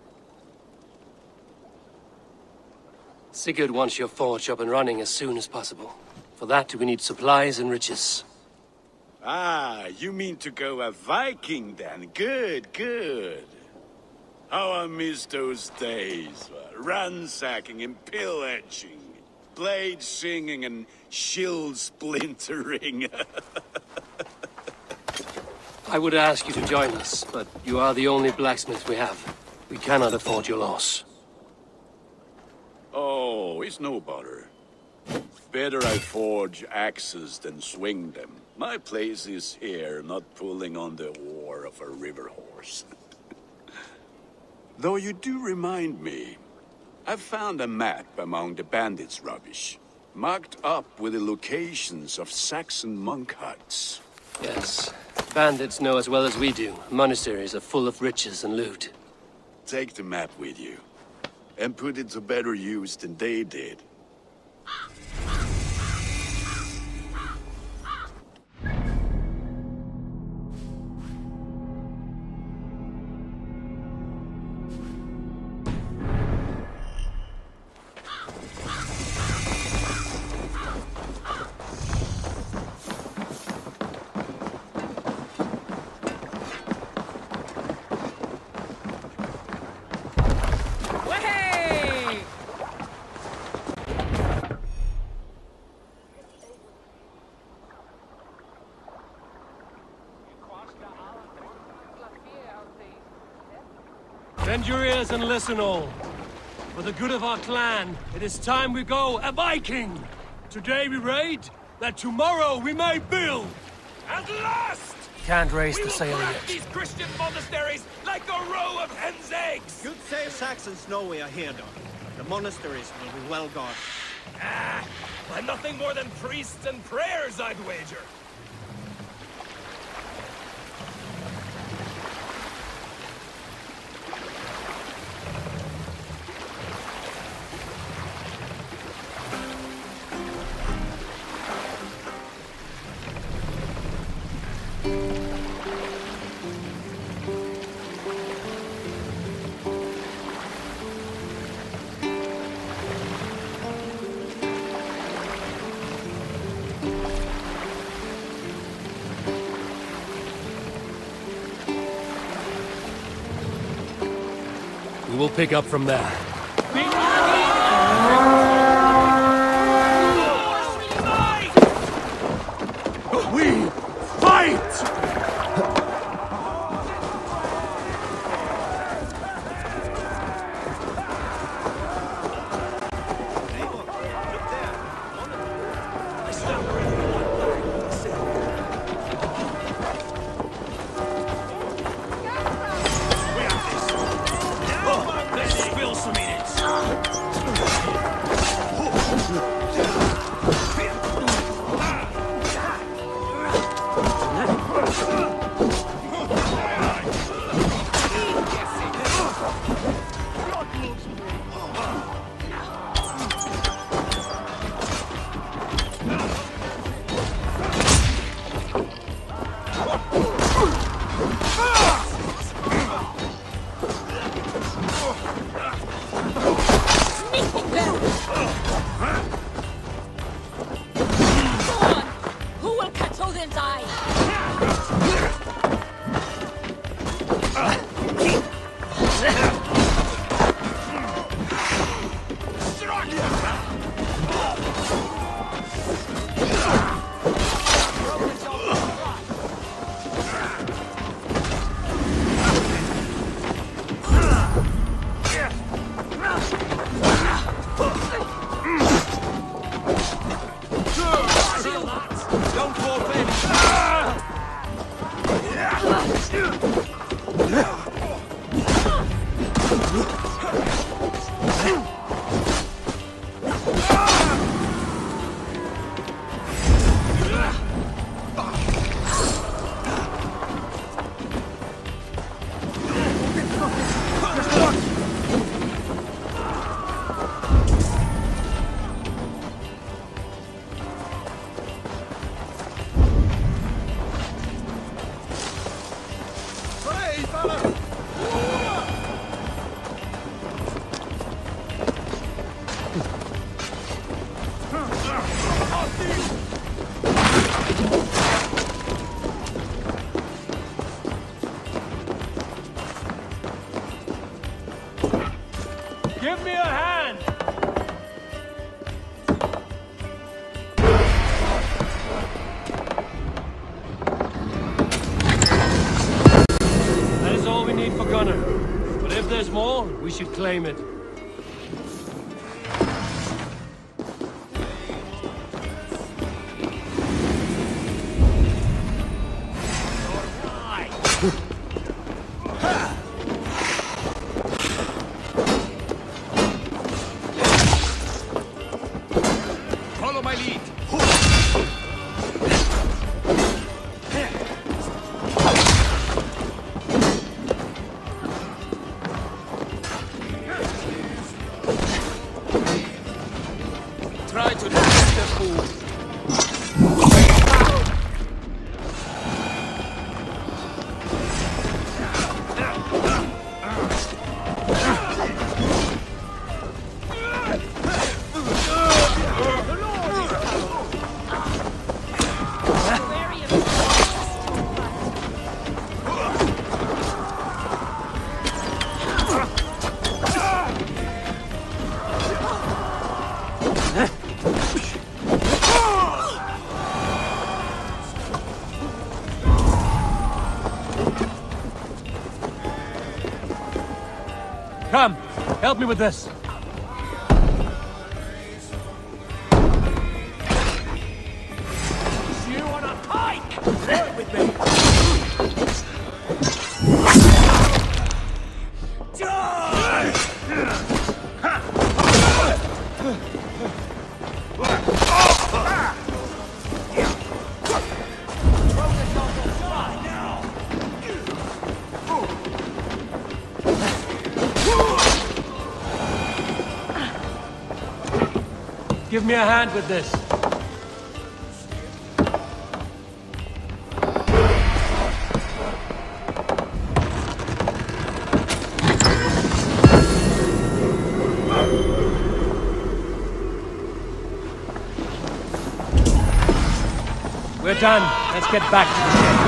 Sigurd wants your forge up and running as soon as possible. For that, we need supplies and riches. Ah, you mean to go a Viking then? Good, good. How I miss those days. Ransacking and pillaging. Blade singing and shield splintering. I would ask you to join us, but you are the only blacksmith we have. We cannot afford your loss. Oh, it's no bother. Better I forge axes than swing them. My place is here, not pulling on the oar of a river horse. Though you do remind me, I found a map among the bandits' rubbish, marked up with the locations of Saxon monk huts. Yes, bandits know as well as we do. Monasteries are full of riches and loot. Take the map with you, and put it to better use than they did. Bend your ears and listen all. For the good of our clan, it is time we go a Viking! Today we raid, that tomorrow we may build! At last! Can't raise We the will sail grab yet. these Christian monasteries like a row of hen's eggs! Good save Saxons know we are here, Doc. The monasteries will be well guarded. Ah, by nothing more than priests and prayers, I'd wager. We will pick up from there. We fight! Let's spill some in Give me a hand! That is all we need for Gunner. But if there's more, we should claim it. Follow my lead. Try to defeat the fool. Come, help me with this. You on a pike! Work with me! Give me a hand with this. We're done. Let's get back to the ship.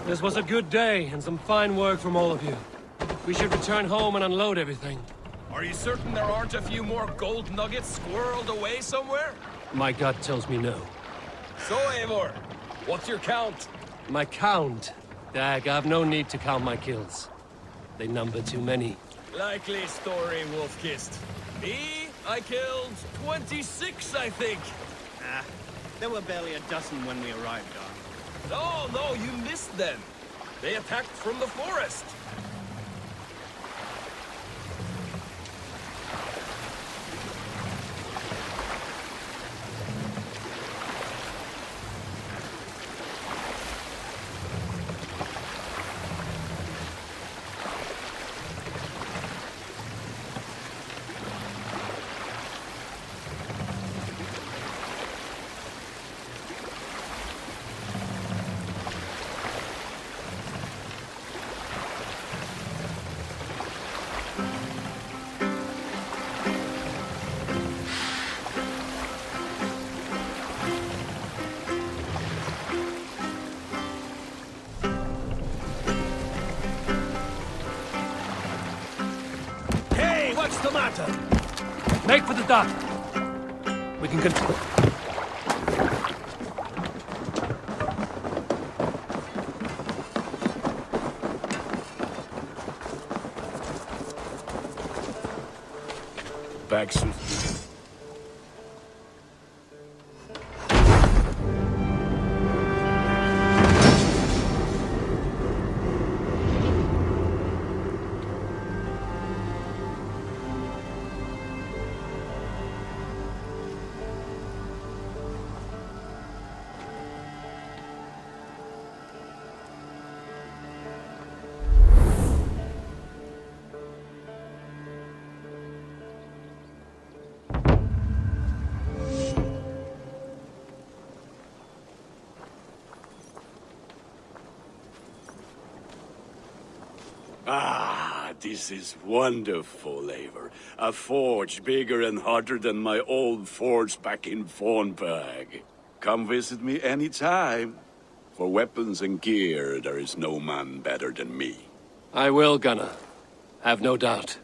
This was a good day, and some fine work from all of you. We should return home and unload everything. Are you certain there aren't a few more gold nuggets squirreled away somewhere? My gut tells me no. So, Eivor, what's your count? My count? Dag, I've no need to count my kills. They number too many. Likely story, Wolf-Kissed. Me, I killed 26, I think. Ah, there were barely a dozen when we arrived, Don. No, you missed them. They attacked from the forest. What's the matter? Make for the dock. We can control. Back soon. Ah, this is wonderful, Eivor. A forge bigger and hotter than my old forge back in Fornberg. Come visit me anytime. For weapons and gear, there is no man better than me. I will, Gunnar. Have no doubt.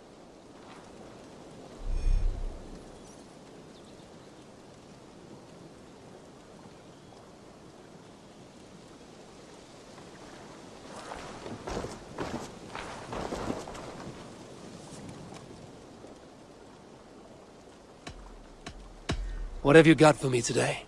What have you got for me today?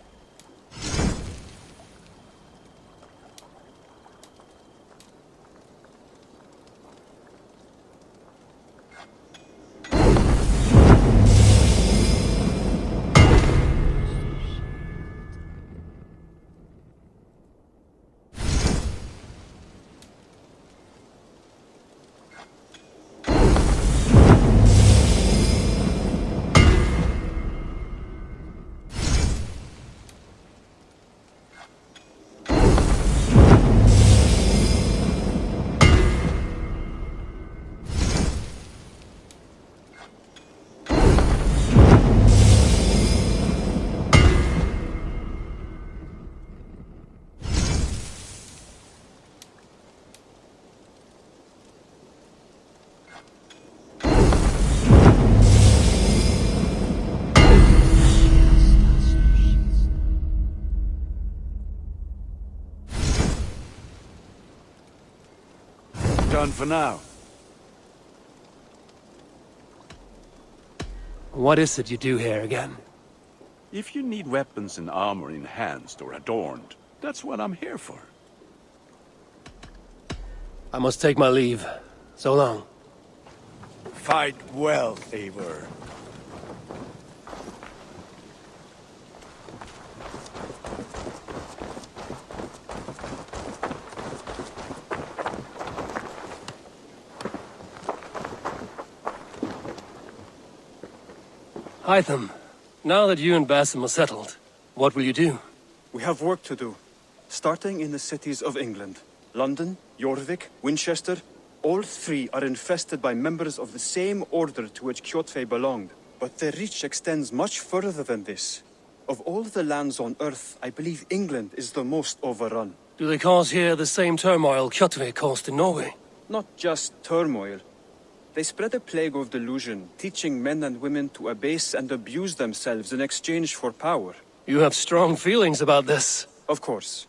Done for now. What is it you do here again? If you need weapons and armor enhanced or adorned, that's what I'm here for. I must take my leave. So long. Fight well, Eivor. Hytham, now that you and Basim are settled, what will you do? We have work to do. Starting in the cities of England. London, Jorvik, Winchester, all three are infested by members of the same order to which Kjotve belonged. But their reach extends much further than this. Of all the lands on Earth, I believe England is the most overrun. Do they cause here the same turmoil Kjotve caused in Norway? Not just turmoil. They spread a plague of delusion, teaching men and women to abase and abuse themselves in exchange for power. You have strong feelings about this. Of course.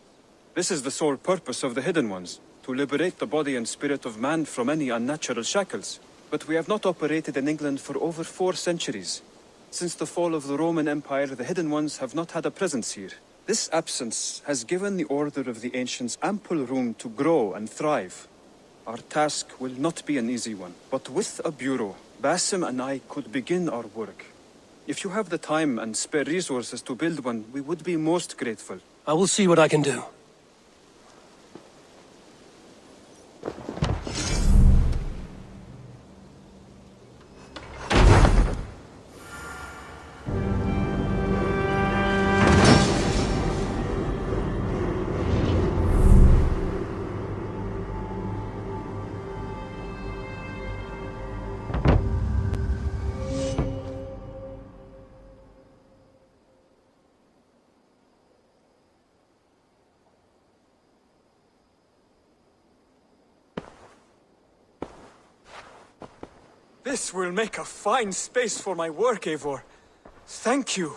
This is the sole purpose of the Hidden Ones, to liberate the body and spirit of man from any unnatural shackles. But we have not operated in England for over 4 centuries. Since the fall of the Roman Empire, the Hidden Ones have not had a presence here. This absence has given the Order of the Ancients ample room to grow and thrive. Our task will not be an easy one, but with a bureau, Basim and I could begin our work. If you have the time and spare resources to build one, we would be most grateful. I will see what I can do. This will make a fine space for my work, Eivor. Thank you.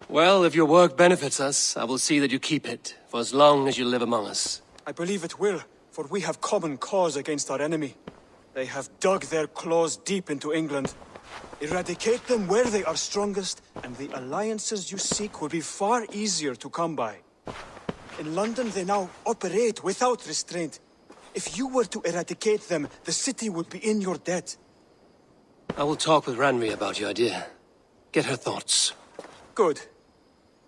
Well, if your work benefits us, I will see that you keep it, for as long as you live among us. I believe it will, for we have common cause against our enemy. They have dug their claws deep into England. Eradicate them where they are strongest, and the alliances you seek will be far easier to come by. In London, they now operate without restraint. If you were to eradicate them, the city would be in your debt. I will talk with Ranri about your idea. Get her thoughts. Good.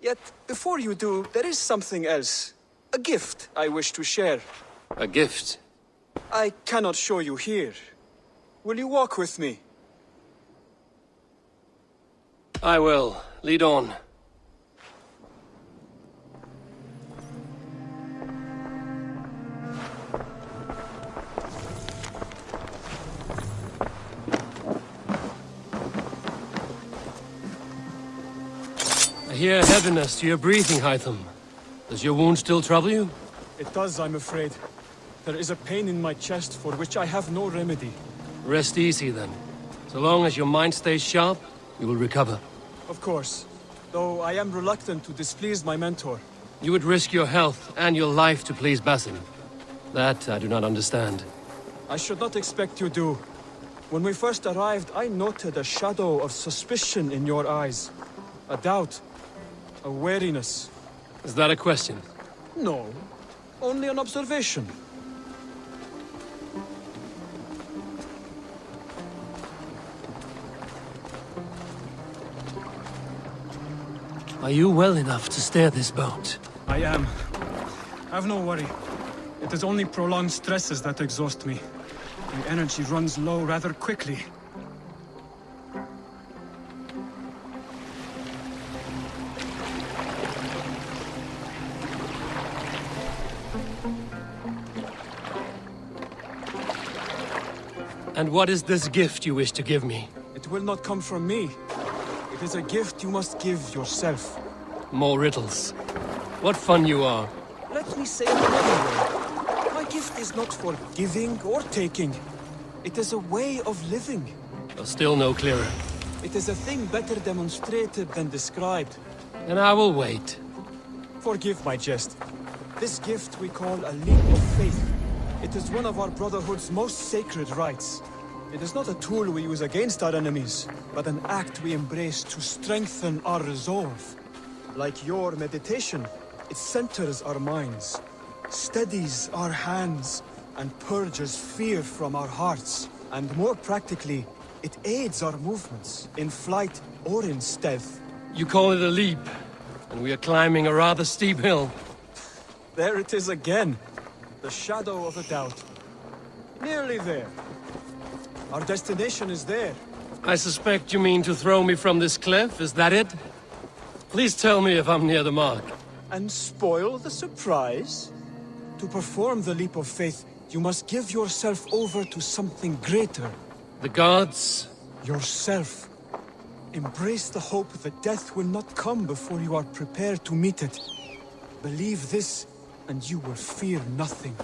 Yet, before you do, there is something else. A gift I wish to share. A gift? I cannot show you here. Will you walk with me? I will. Lead on. I hear heaviness to your breathing, Hytham. Does your wound still trouble you? It does, I'm afraid. There is a pain in my chest for which I have no remedy. Rest easy, then. So long as your mind stays sharp, you will recover. Of course. Though I am reluctant to displease my mentor. You would risk your health and your life to please Basim. That I do not understand. I should not expect you do. When we first arrived, I noted a shadow of suspicion in your eyes. A doubt. A wariness. Is that a question? No. Only an observation. Are you well enough to steer this boat? I am. Have no worry. It is only prolonged stresses that exhaust me. My energy runs low rather quickly. And what is this gift you wish to give me? It will not come from me. It is a gift you must give yourself. More riddles. What fun you are. Let me say it another way. My gift is not for giving or taking. It is a way of living. Still no clearer. It is a thing better demonstrated than described. And I will wait. Forgive my jest. This gift we call a leap of faith. It is one of our Brotherhood's most sacred rites. It is not a tool we use against our enemies, but an act we embrace to strengthen our resolve. Like your meditation, it centers our minds, steadies our hands, and purges fear from our hearts. And more practically, it aids our movements, in flight or in stealth. You call it a leap, and we are climbing a rather steep hill. There it is again. The shadow of a doubt. Nearly there. Our destination is there. I suspect you mean to throw me from this cliff, is that it? Please tell me if I'm near the mark. And spoil the surprise? To perform the leap of faith, you must give yourself over to something greater. The gods? Yourself. Embrace the hope that death will not come before you are prepared to meet it. Believe this, and you will fear nothing.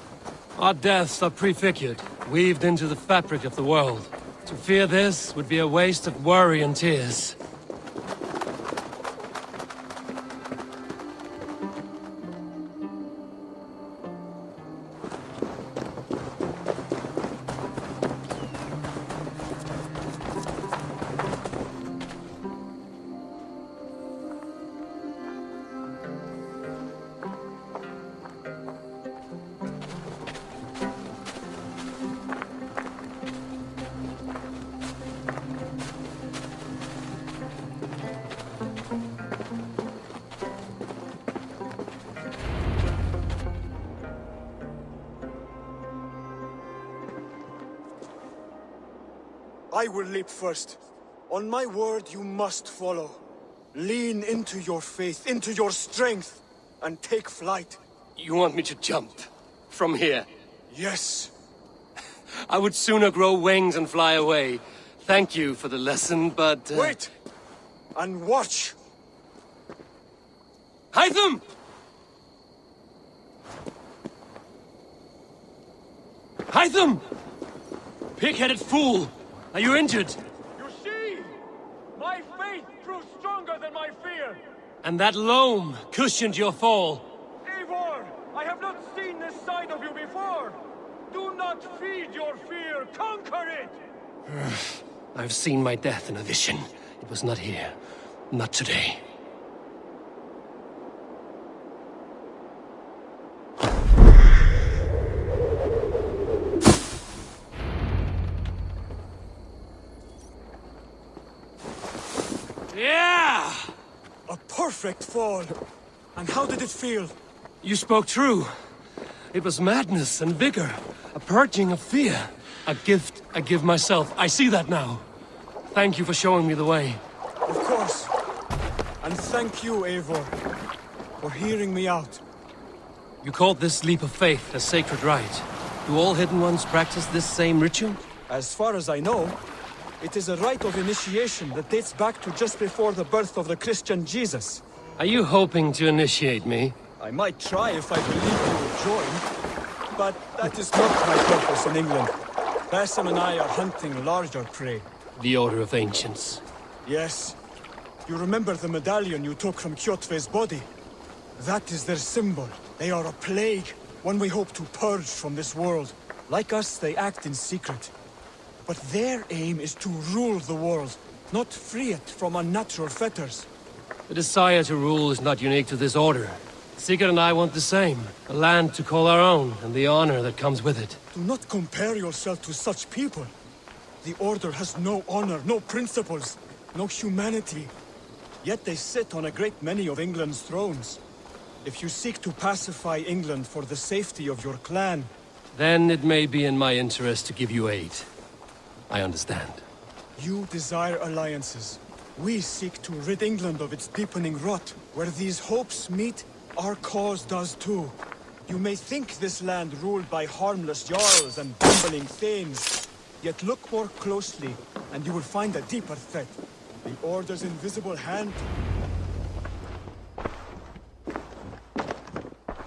Our deaths are prefigured, weaved into the fabric of the world. To fear this would be a waste of worry and tears. I will leap first. On my word, you must follow. Lean into your faith, into your strength, and take flight. You want me to jump? From here? Yes. I would sooner grow wings and fly away. Thank you for the lesson, but... Wait! And watch! Hytham! Hytham! Pig-headed fool! Are you injured? You see? My faith proved stronger than my fear. And that loam cushioned your fall. Eivor, I have not seen this side of you before. Do not feed your fear, conquer it! I've seen my death in a vision. It was not here. Not today. Yeah! A perfect fall. And how did it feel? You spoke true. It was madness and vigor. A purging of fear. A gift I give myself. I see that now. Thank you for showing me the way. Of course. And thank you, Eivor, for hearing me out. You called this leap of faith a sacred rite. Do all Hidden Ones practice this same ritual? As far as I know, it is a rite of initiation that dates back to just before the birth of the Christian Jesus. Are you hoping to initiate me? I might try if I believe you would join, but that is not my purpose in England. Basim and I are hunting larger prey. The Order of Ancients. Yes. You remember the medallion you took from Kjotve's body? That is their symbol. They are a plague, one we hope to purge from this world. Like us, they act in secret. But their aim is to rule the world, not free it from unnatural fetters. The desire to rule is not unique to this order. Sigurd and I want the same. A land to call our own, and the honor that comes with it. Do not compare yourself to such people. The Order has no honor, no principles, no humanity. Yet they sit on a great many of England's thrones. If you seek to pacify England for the safety of your clan... Then it may be in my interest to give you aid. I understand. You desire alliances. We seek to rid England of its deepening rot. Where these hopes meet, our cause does too. You may think this land ruled by harmless jarls and bumbling thanes. Yet look more closely, and you will find a deeper threat. The Order's invisible hand.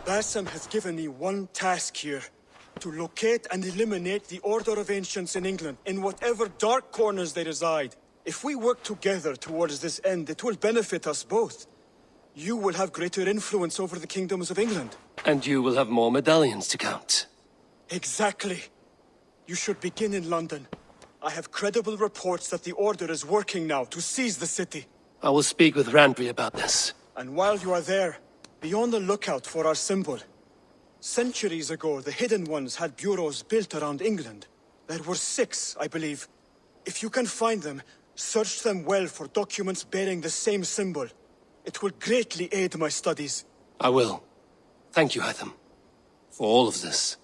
Basim has given me one task here. To locate and eliminate the Order of Ancients in England, in whatever dark corners they reside. If we work together towards this end, it will benefit us both. You will have greater influence over the kingdoms of England. And you will have more medallions to count. Exactly. You should begin in London. I have credible reports that the Order is working now to seize the city. I will speak with Randvi about this. And while you are there, be on the lookout for our symbol. Centuries ago, the Hidden Ones had bureaus built around England. There were 6, I believe. If you can find them, search them well for documents bearing the same symbol. It will greatly aid my studies. I will. Thank you, Hytham, for all of this.